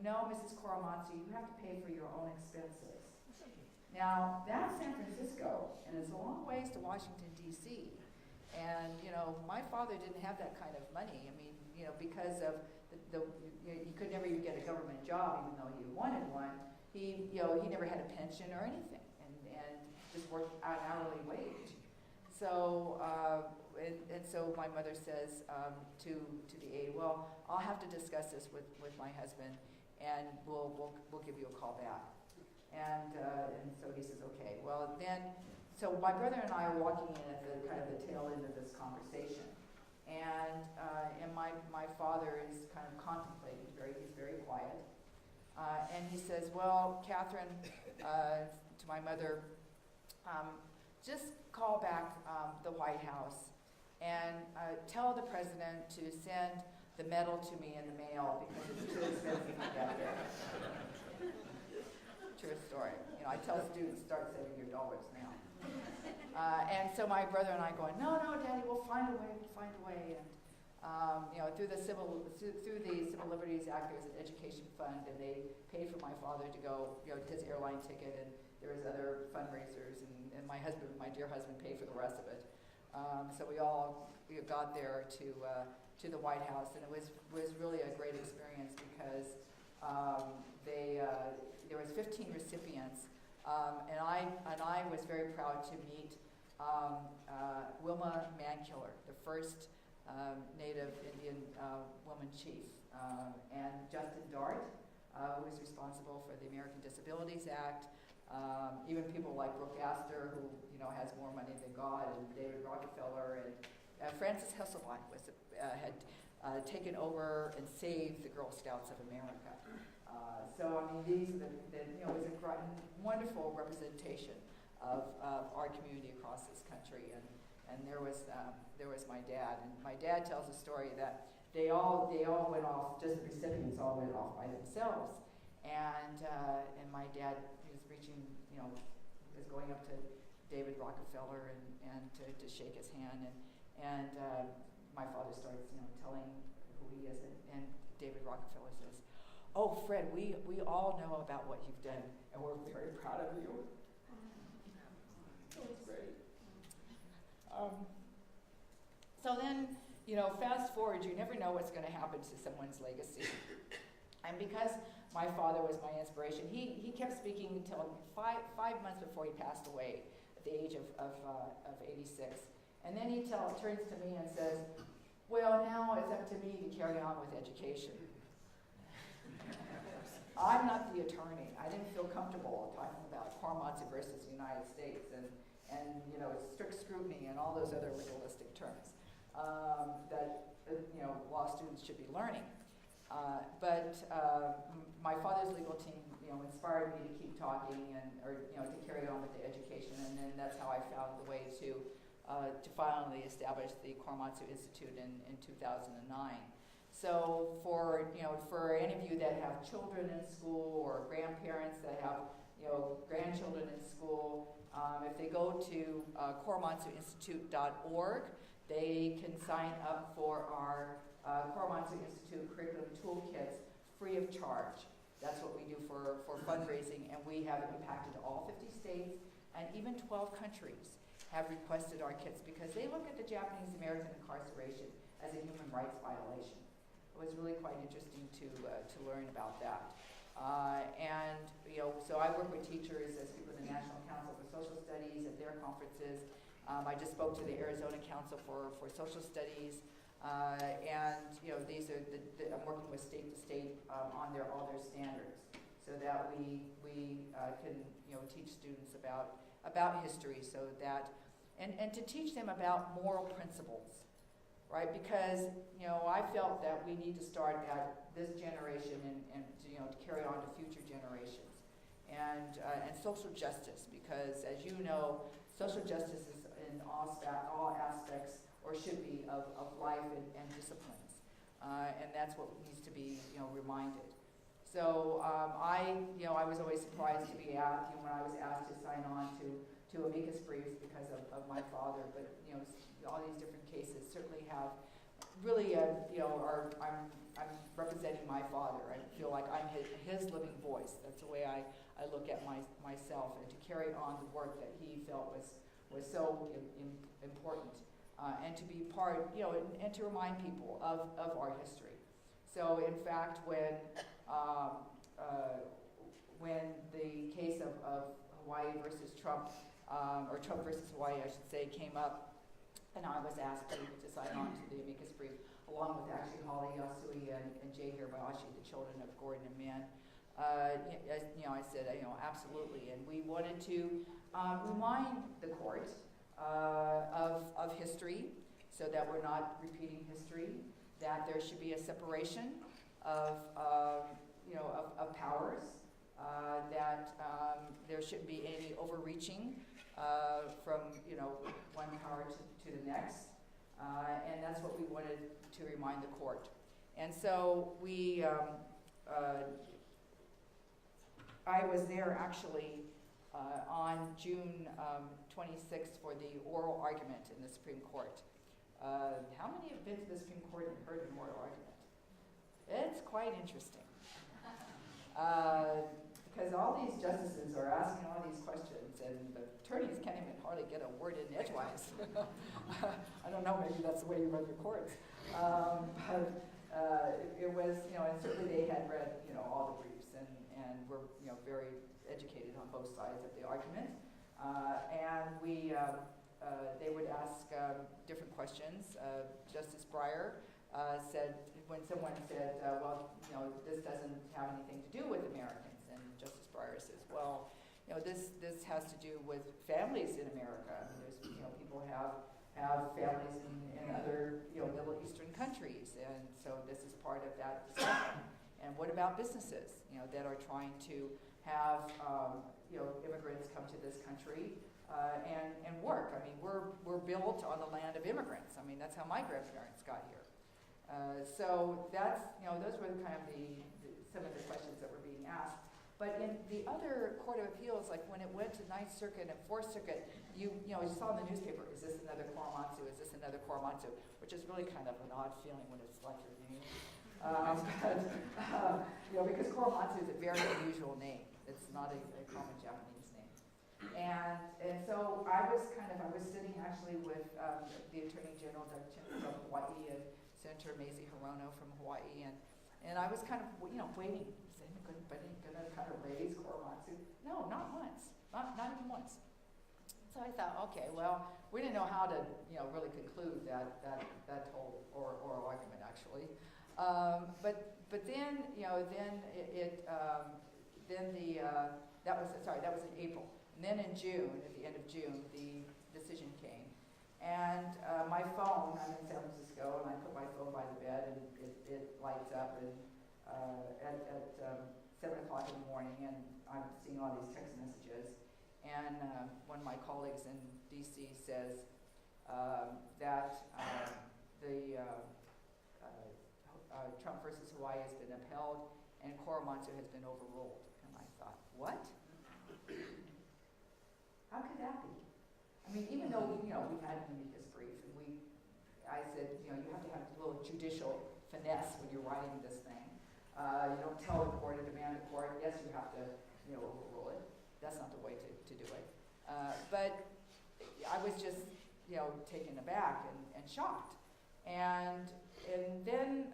"No, Mrs. Korematsu, you have to pay for your own expenses." Now, that's San Francisco, and it's a long ways to Washington, D.C. And, my father didn't have that kind of money. I mean, because of you could never even get a government job, even though he wanted one. He never had a pension or anything, and just worked an hourly wage. so my mother says to the aide, well, I'll have to discuss this with my husband, and we'll give you a call back. And so he says, okay. Well, then, so my brother and I are walking in at the kind of the tail end of this conversation, and my father is kind of contemplating. He's very quiet, and he says, well, Catherine, to my mother, just call back the White House and tell the president to send the medal to me in the mail because it's too expensive to get there. True story. You know, I tell students, start saving your dollars now. And so my brother and I going, no, Daddy, we'll find a way. And you know, through the Civil Liberties Act, there's an education fund, and they paid for my father to go, you know, his airline ticket, and there was other fundraisers, and my dear husband, paid for the rest of it. So we all got there to the White House, and it was really a great experience because there was 15 recipients, and I was very proud to meet Wilma Mankiller, the first Native Indian woman chief, and Justin Dart, who was responsible for the American Disabilities Act. Even people like Brooke Astor, who has more money than God, and David Rockefeller, and Frances Hesselbein had taken over and saved the Girl Scouts of America. So I mean, these are it was a wonderful representation of our community across this country, and there was my dad, and my dad tells a story that they all went off, just the recipients all went off by themselves, and my dad was reaching, was going up to David Rockefeller and to shake his hand, and my father starts telling who he is, and David Rockefeller says, "Oh, Fred, we all know about what you've done, and we're very proud of you." That was great. So then, fast forward, you never know what's going to happen to someone's legacy. And because my father was my inspiration, he kept speaking until five months before he passed away at the age of 86. And then he turns to me and says, "Well, now it's up to me to carry on with education." I'm not the attorney. I didn't feel comfortable talking about Korematsu versus the United States and strict scrutiny and all those other legalistic terms that law students should be learning. But my father's legal team inspired me to keep talking to carry on with the education, and then that's how I found the way to finally establish the Korematsu Institute in 2009. So for any of you that have children in school or grandparents that have grandchildren in school, if they go to korematsuinstitute.org, they can sign up for our Korematsu Institute curriculum toolkits free of charge. That's what we do for fundraising, and we have impacted all 50 states, and even 12 countries have requested our kits because they look at the Japanese American incarceration as a human rights violation. It was really quite interesting to learn about that. So I work with teachers, I speak with the National Council for Social Studies at their conferences. I just spoke to the Arizona Council for Social Studies. These are I'm working with state to state on all their standards so that we can teach students about history, so that and to teach them about moral principles, right? Because I felt that we need to start at this generation and to carry on to future generations, and social justice, because as you know, social justice is in all aspects, or should be, of life and disciplines, and that's what needs to be reminded. So I was always surprised to be asked when I was asked to sign on to amicus briefs because of my father, but all these different cases certainly have really I'm representing my father. I feel like I'm his living voice. That's the way I look at myself, and to carry on the work that he felt was so important, and to be part, and to remind people of our history. So in fact, when the case of Hawaii versus Trump, or Trump versus Hawaii, I should say, came up And I was asked to sign on to the amicus brief, along with actually Holly Yasui and Jay Hirabayashi, the children of Gordon and Min. I said, absolutely. And we wanted to remind the court of history, so that we're not repeating history, that there should be a separation of powers, that there shouldn't be any overreaching from one power to the next, and that's what we wanted to remind the court. And so I was there actually on June 26th for the oral argument in the Supreme Court. How many have been to the Supreme Court and heard an oral argument? It's quite interesting. Because all these justices are asking all these questions, and the attorneys can't even hardly get a word in edgewise. I don't know, maybe that's the way you run your courts. It was, and certainly they had read, all the briefs and were, very educated on both sides of the argument. And they would ask different questions. Justice Breyer said, when someone said, this doesn't have anything to do with Americans, and Justice Breyer says, well, this has to do with families in America. I mean, there's, people have families in other, Middle Eastern countries, and so this is part of that discussion. And what about businesses, that are trying to have, immigrants come to this country and work? I mean, we're built on the land of immigrants. I mean, that's how my grandparents got here. So that's, those were kind of some of the questions that were being asked. But in the other Court of Appeals, like when it went to Ninth Circuit and Fourth Circuit, you saw in the newspaper, is this another Korematsu? Is this another Korematsu? Which is really kind of an odd feeling when it's like your name. Because Korematsu is a very unusual name. It's not a common Japanese name. And so I was sitting actually with the Attorney General from Hawaii and Senator Mazie Hirono from Hawaii, and I was kind of waiting. Is anybody going to kind of raise Korematsu? No, not once, not even once. So I thought, okay, well, we didn't know how to really conclude that whole oral argument actually. But then that was in April. And then in June, at the end of June, the decision came. And my phone, I'm in San Francisco, and I put my phone by the bed, and it lights up, and at 7 o'clock in the morning, and I'm seeing all these text messages. And one of my colleagues in D.C. says that the Trump versus Hawaii has been upheld, and Korematsu has been overruled. And I thought, what? How could that be? I mean, even though we had an amicus brief, and I said, you have to have a little judicial finesse when you're writing this thing. You don't tell the court or demand the court, yes, you have to, overrule it. That's not the way to do it. But I was just, taken aback and shocked. And then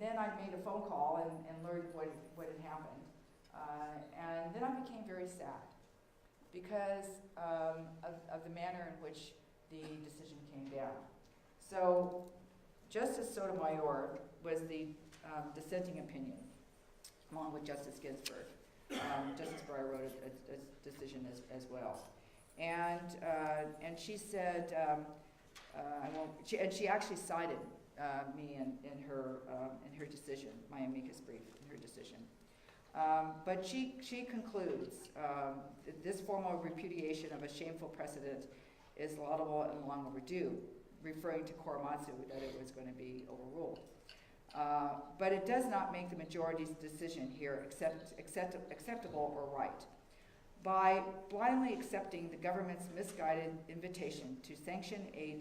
I made a phone call and learned what had happened. And then I became very sad because of the manner in which the decision came down. So Justice Sotomayor was the dissenting opinion, along with Justice Ginsburg. Justice Breyer wrote a decision as well. And she said, she actually cited me in her decision, my amicus brief in her decision. But she concludes this formal repudiation of a shameful precedent is laudable and long overdue, referring to Korematsu that it was going to be overruled. But it does not make the majority's decision here acceptable or right. By blindly accepting the government's misguided invitation to sanction a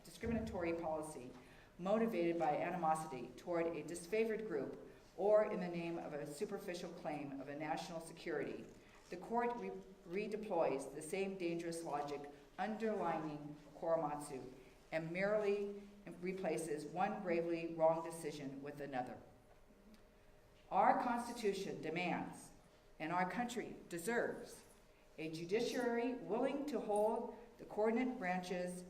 discriminatory policy motivated by animosity toward a disfavored group or in the name of a superficial claim of a national security, the court redeploys the same dangerous logic underlining Korematsu and merely replaces one gravely wrong decision with another. Our Constitution demands, and our country deserves, a judiciary willing to hold the coordinate branches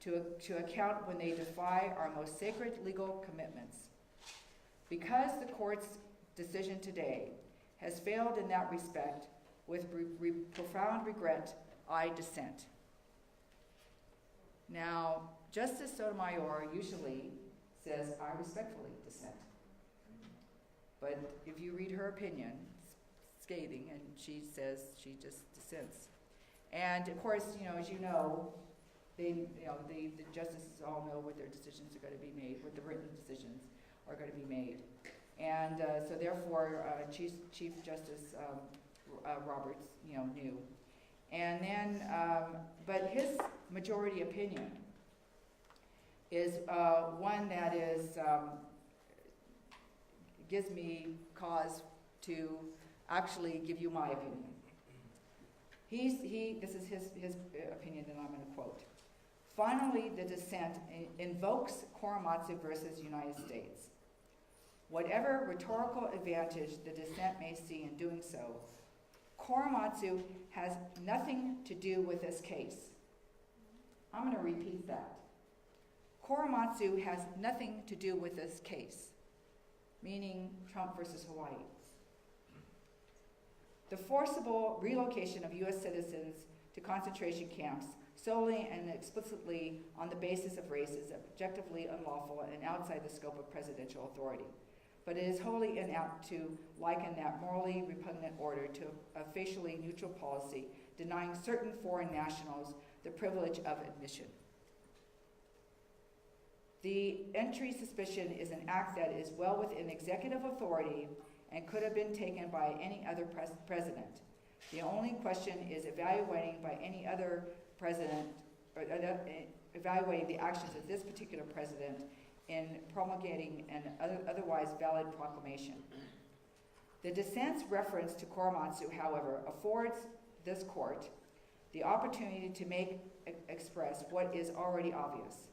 to account when they defy our most sacred legal commitments. Because the court's decision today has failed in that respect, with profound regret, I dissent. Now, Justice Sotomayor usually says, I respectfully dissent. But if you read her opinion, it's scathing, and she says she just dissents. And of course, as you know, the justices all know what their decisions are going to be made, what the written decisions are going to be made. And so therefore, Chief Justice Roberts, knew. And then, but his majority opinion is one that gives me cause to actually give you my opinion. This is his opinion that I'm going to quote. Finally, the dissent invokes Korematsu versus United States. Whatever rhetorical advantage the dissent may see in doing so, Korematsu has nothing to do with this case. I'm going to repeat that. Korematsu has nothing to do with this case, meaning Trump versus Hawaii. The forcible relocation of U.S. citizens to concentration camps solely and explicitly on the basis of race is objectively unlawful and outside the scope of presidential authority. But it is wholly inapt to liken that morally repugnant order to a facially neutral policy denying certain foreign nationals the privilege of admission. The entry suspicion is an act that is well within executive authority and could have been taken by any other president. The only question is evaluating by any other president, or evaluating the actions of this particular president in promulgating an otherwise valid proclamation. The dissent's reference to Korematsu, however, affords this court the opportunity to express what is already obvious.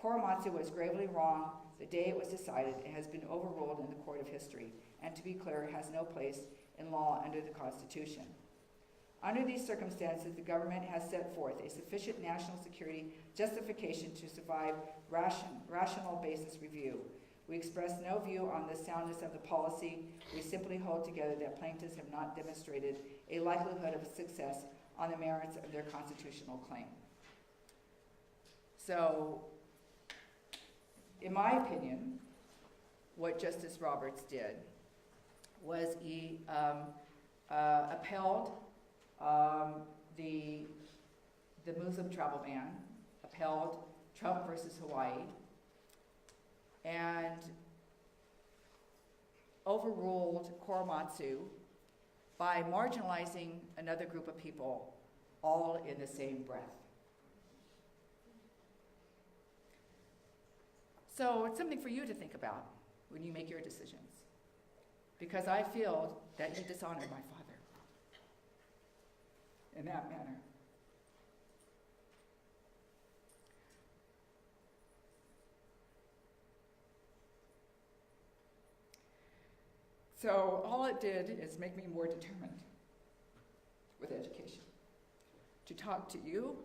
Korematsu was gravely wrong the day it was decided and has been overruled in the court of history, and to be clear, has no place in law under the Constitution. Under these circumstances, the government has set forth a sufficient national security justification to survive rational basis review. We express no view on the soundness of the policy. We simply hold together that plaintiffs have not demonstrated a likelihood of success on the merits of their constitutional claim. So, in my opinion, what Justice Roberts did was he upheld the Muslim travel ban, upheld Trump versus Hawaii, and overruled Korematsu by marginalizing another group of people all in the same breath. So it's something for you to think about when you make your decisions, because I feel that you dishonored my father in that manner. So all it did is make me more determined with education, to talk to you,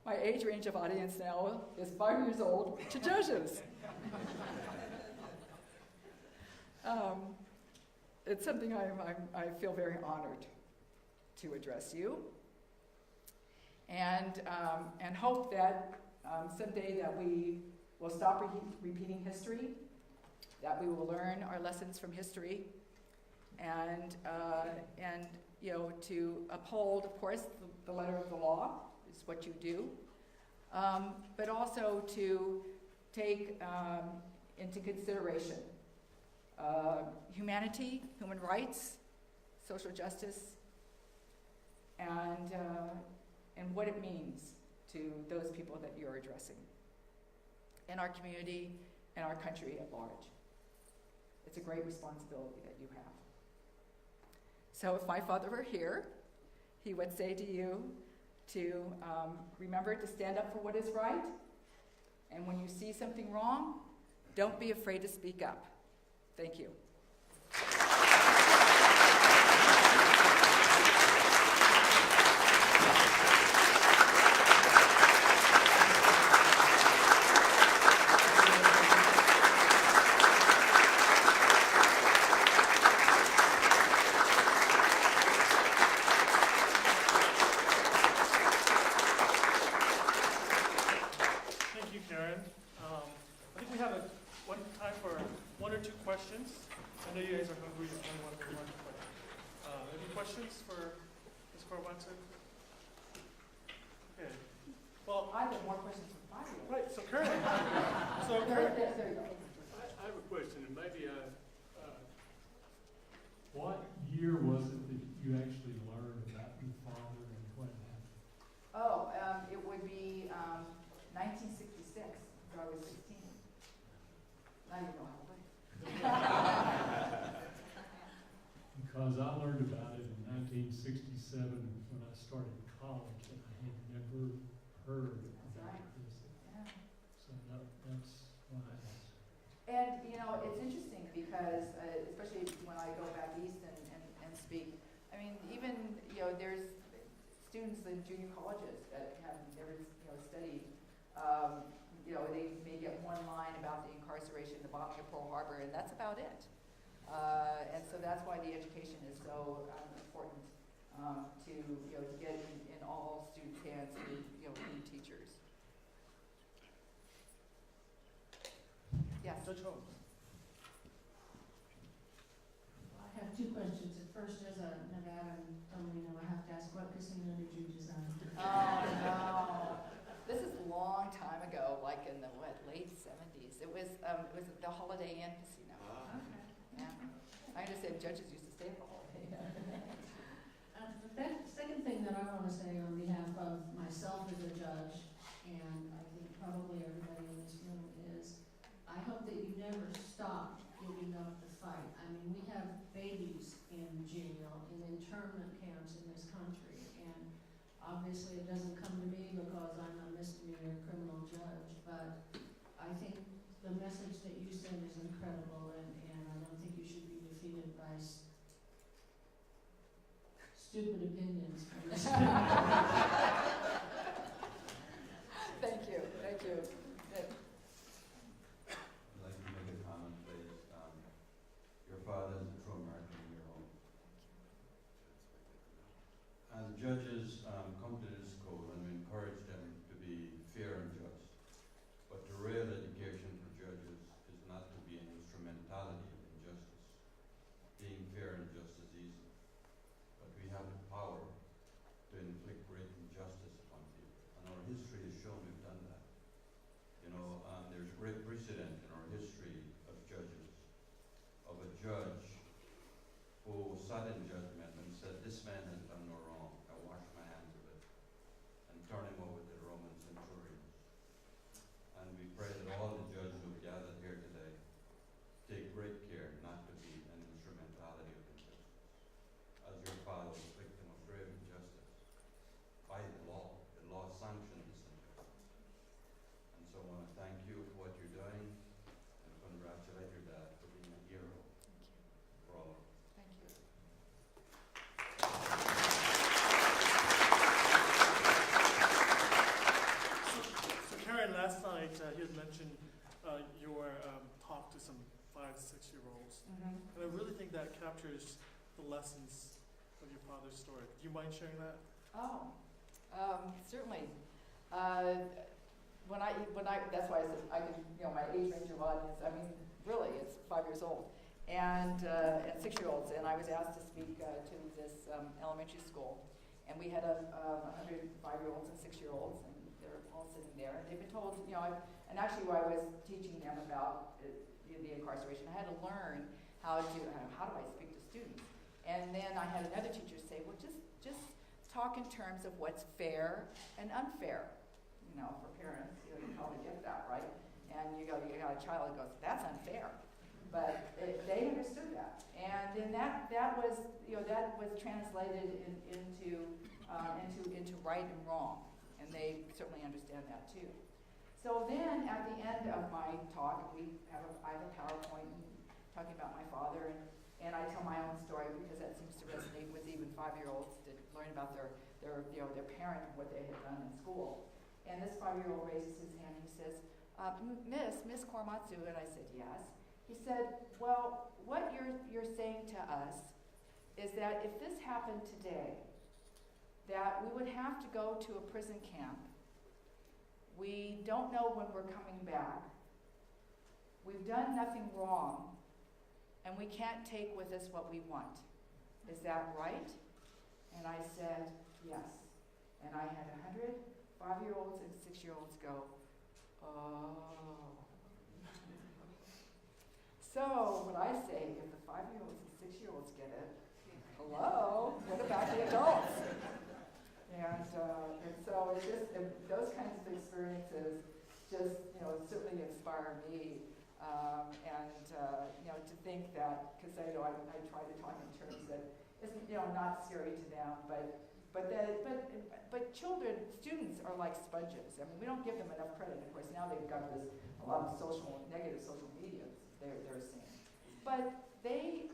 my age range of audience now is 5 years old, to judges. It's something I feel very honored to address you, and hope that someday that we will stop repeating history, that we will learn our lessons from history, and to uphold, of course, the letter of the law is what you do, but also to take into consideration humanity, human rights, social justice, and what it means to those people that you're addressing in our community and our country at large. It's a great responsibility that you have. So if my father were here, he would say to you to remember to stand up for what is right, and when you see something wrong, don't be afraid to speak up. Thank you. are hungry and want to run quick. Any questions for Ms. Korematsu? Okay. Well, I have more questions for 5-year-olds. right, so Karen. There you go. I have a question, and maybe what year was it that you actually learned about your father and what happened? Oh, it would be 1966, so I was 16. Now you know how old I am. Because I learned about it in 1967 when I started college, and I had never heard about right. this. Yeah. So that's why I asked. And, you know, it's interesting because, especially when I go back east and speak, I mean, even, you know, there's students in junior colleges that have never, you know, studied. You know, they may get one line about the incarceration, the bombing of Pearl Harbor, and that's about it. And so that's why the education is so important to, you know, to get in all students' hands with, you know, new teachers. Yes. Judge Holmes. I have two questions. At first, as a Nevada Domino, I have to ask, what casino did you design? Oh, no. This is a long time ago, like in the, late 70s. It was the Holiday Inn Casino. Okay. Yeah. I understand judges used to stay at the Holiday Inn. The second thing that I want to say on behalf of myself as a judge, and I think probably everybody in this room, is I hope that you never stop giving up the fight. I mean, we have babies in jail, in internment camps in this country, and obviously it doesn't come to me because I'm a misdemeanor criminal judge, but I think the message that you send is incredible, and I don't think you should be defeated by stupid opinions from this. Thank you. Thank you. I'd like to make a comment, please. Your father is a true American hero. As judges come to this school, and we encourage them to be fair and just. But the real education for judges is not to be an instrumentality of injustice. Being fair and just is easy. But we have the power to inflict great injustice upon people. And our history has shown we've done that. You know, there's great precedent in our history of judges, of a judge who sat in judgment and said, this man has done no wrong, I wash my hands of it, and turn him over to the Roman centurions. And we pray that all the judges who have gathered here today take great care not to be an instrumentality of injustice. As your father was a victim of grave injustice by the law sanctioned this injustice. And so I want to thank you for what you're doing and congratulate your dad for being a hero for all of us. Thank you. So Karen, last night you had mentioned your talk to some 5-6 year-olds. Mm-hmm. And I really think that captures the lessons of your father's story. Do you mind sharing that? Oh, certainly. That's why I said I could, you know, my age range of audience. I mean, really, it's 5 years old and 6-year-olds. And I was asked to speak to this elementary school, and we had 100 5-year-olds and 6-year-olds, and they're all sitting there. And they've been told, you know, and actually, while I was teaching them about the incarceration, I had to learn how do I speak to students. And then I had another teacher say, well, just talk in terms of what's fair and unfair. You know, for parents, you know, you probably get that, right? And you got a child that goes, that's unfair. But they understood that. And then that was translated into right and wrong. And they certainly understand that too. So then at the end of my talk, I have a PowerPoint talking about my father, and I tell my own story because that seems to resonate with even 5-year-olds to learn about their parent and what they had done in school. And this 5-year-old raises his hand and he says, Miss Korematsu, and I said, yes. He said, well, what you're saying to us is that if this happened today, that we would have to go to a prison camp. We don't know when we're coming back. We've done nothing wrong. and we can't take with us what we want. Is that right? And I said, yes. And I had 100 5-year-olds and 6-year-olds go, oh. So what I say, if the 5-year-olds and 6-year-olds get it, hello, what about the adults? And so it's just, those kinds of experiences just, certainly inspire me. To think that, because I try to talk in terms that isn't, not scary to them, but children, students are like sponges. I mean, we don't give them enough credit. Of course, now they've got a lot of negative social media they're seeing. But they're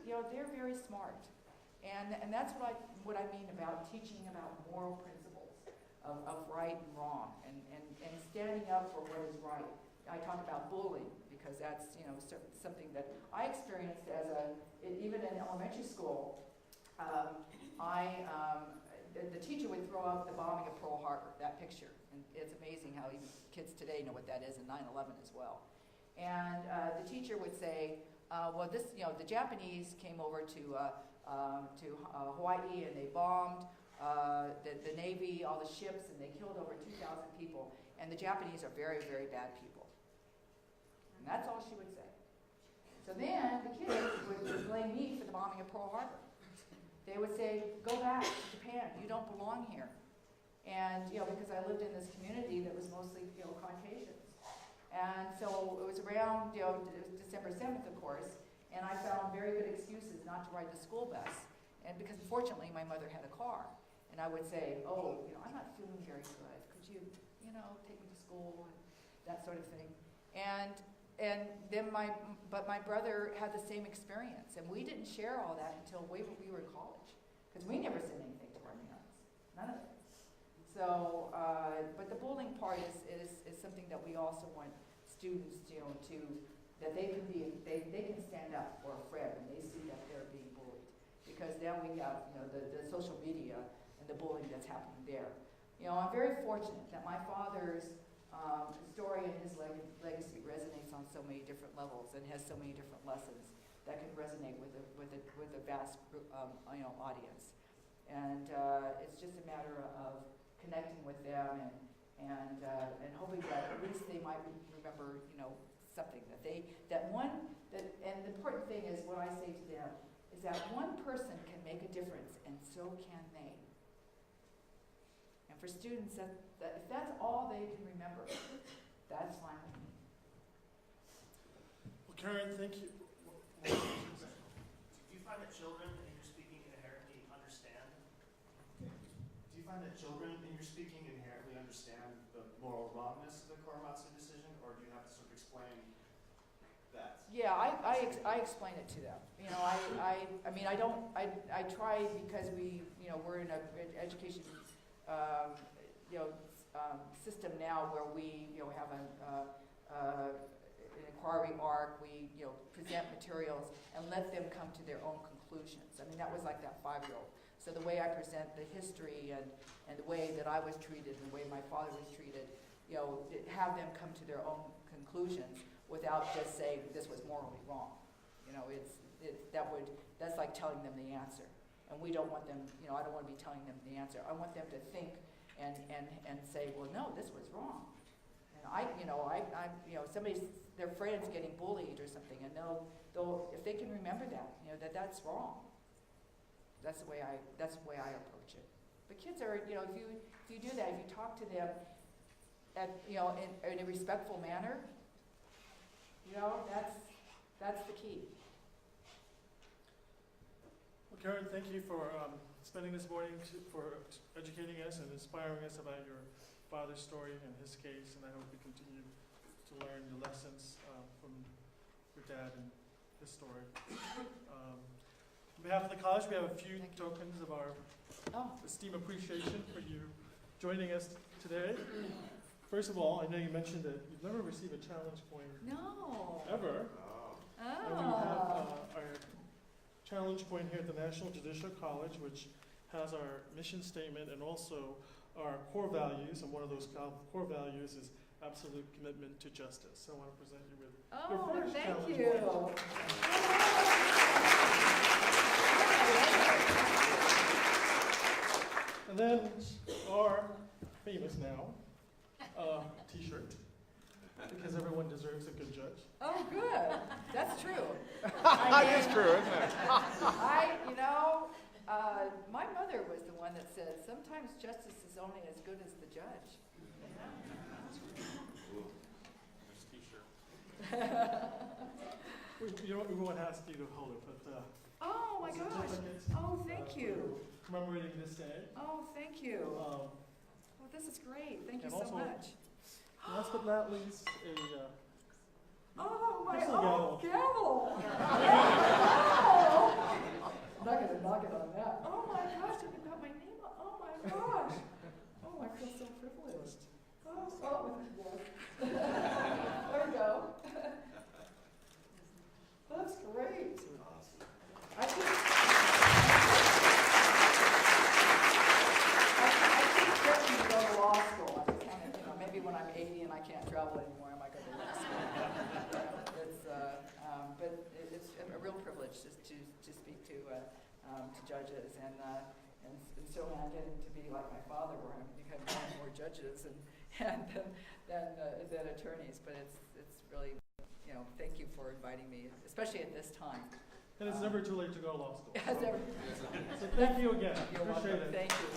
very smart. And that's what I mean about teaching about moral principles of right and wrong and standing up for what is right. I talk about bullying because that's something that I experienced even in elementary school. The teacher would throw up the bombing of Pearl Harbor, that picture, and it's amazing how even kids today know what that is, and 9/11 as well. And the teacher would say, the Japanese came over to Hawaii and they bombed the Navy, all the ships, and they killed over 2,000 people. And the Japanese are very, very bad people. And that's all she would say. So then the kids would blame me for the bombing of Pearl Harbor. They would say, go back to Japan, you don't belong here. And, because I lived in this community that was mostly, Caucasians. And so it was around, December 7th, of course, and I found very good excuses not to ride the school bus. And because fortunately my mother had a car. And I would say, I'm not feeling very good. Could you, take me to school and that sort of thing. And then my brother had the same experience. And we didn't share all that until we were in college. Because we never said anything to our parents. None of it. So, but the bullying part is something that we also want students, that they can stand up for a friend when they see that they're being bullied. Because then we have, the social media and the bullying that's happening there. I'm very fortunate that my father's story and his legacy resonates on so many different levels and has so many different lessons that can resonate with a vast group, audience. And it's just a matter of connecting with them and hoping that at least they might remember, something and the important thing is what I say to them is that one person can make a difference and so can they. And for students, that if that's all they can remember, that's fine with me. Well, Karen, thank you. Do you find that children in your speaking inherently understand? Do you find that children in your speaking inherently understand the moral wrongness of the Korematsu decision, or do you have to sort of explain that? Yeah, I explain it to them. I try because we're in an education system now where we have an inquiry arc. We present materials and let them come to their own conclusions. That was like that 5-year-old. So the way I present the history and the way that I was treated and the way my father was treated, have them come to their own conclusions without just saying this was morally wrong. That's like telling them the answer. And we don't want them, I don't want to be telling them the answer. I want them to think and say, well, no, this was wrong. And their friend's getting bullied or something, and they'll if they can remember that, that's wrong. That's the way I approach it. But kids are, if you do that, if you talk to them in a respectful manner, that's the key. Well, Karen, thank you for spending this morning for educating us and inspiring us about your father's story and his case, and I hope we continue to learn the lessons from your dad and his story. On behalf of the college, we have a few tokens of our esteem appreciation for you joining us today. First of all, I know you mentioned that you've never received a challenge coin ever. And we have our challenge coin here at the National Judicial College, which has our mission statement and also our core values. And one of those core values is absolute commitment to justice. So I want to present you with Oh, first thank challenge you. won. And then our famous now T-shirt, because everyone deserves a good judge. Oh, good. That's true. That is true, isn't it? My mother was the one that said, sometimes justice is only as good as the judge. We won't ask you to hold it, but Oh my gosh. certificate, Oh, thank you. commemorating this day. Oh, thank you. Oh, this is great. Thank you And so also- much. Last but not least, Oh, my Crystal own gavel. gavel. I'm not going to knock it on that. Oh my gosh, and you got my name on. Oh my gosh. Oh, I feel so privileged. Oh, there we go. That's great. I keep threatening to go to law school. I just kind of, maybe when I'm 80 and I can't travel anymore, I might go to law school. But it's a real privilege just to speak to judges, and so I'm getting to be like my father, where I'm becoming more and more judges than attorneys. But it's really, thank you for inviting me, especially at this time. and it's never too late to go to law school. It's never- So thank you again. You're Appreciate welcome. it. Thank you.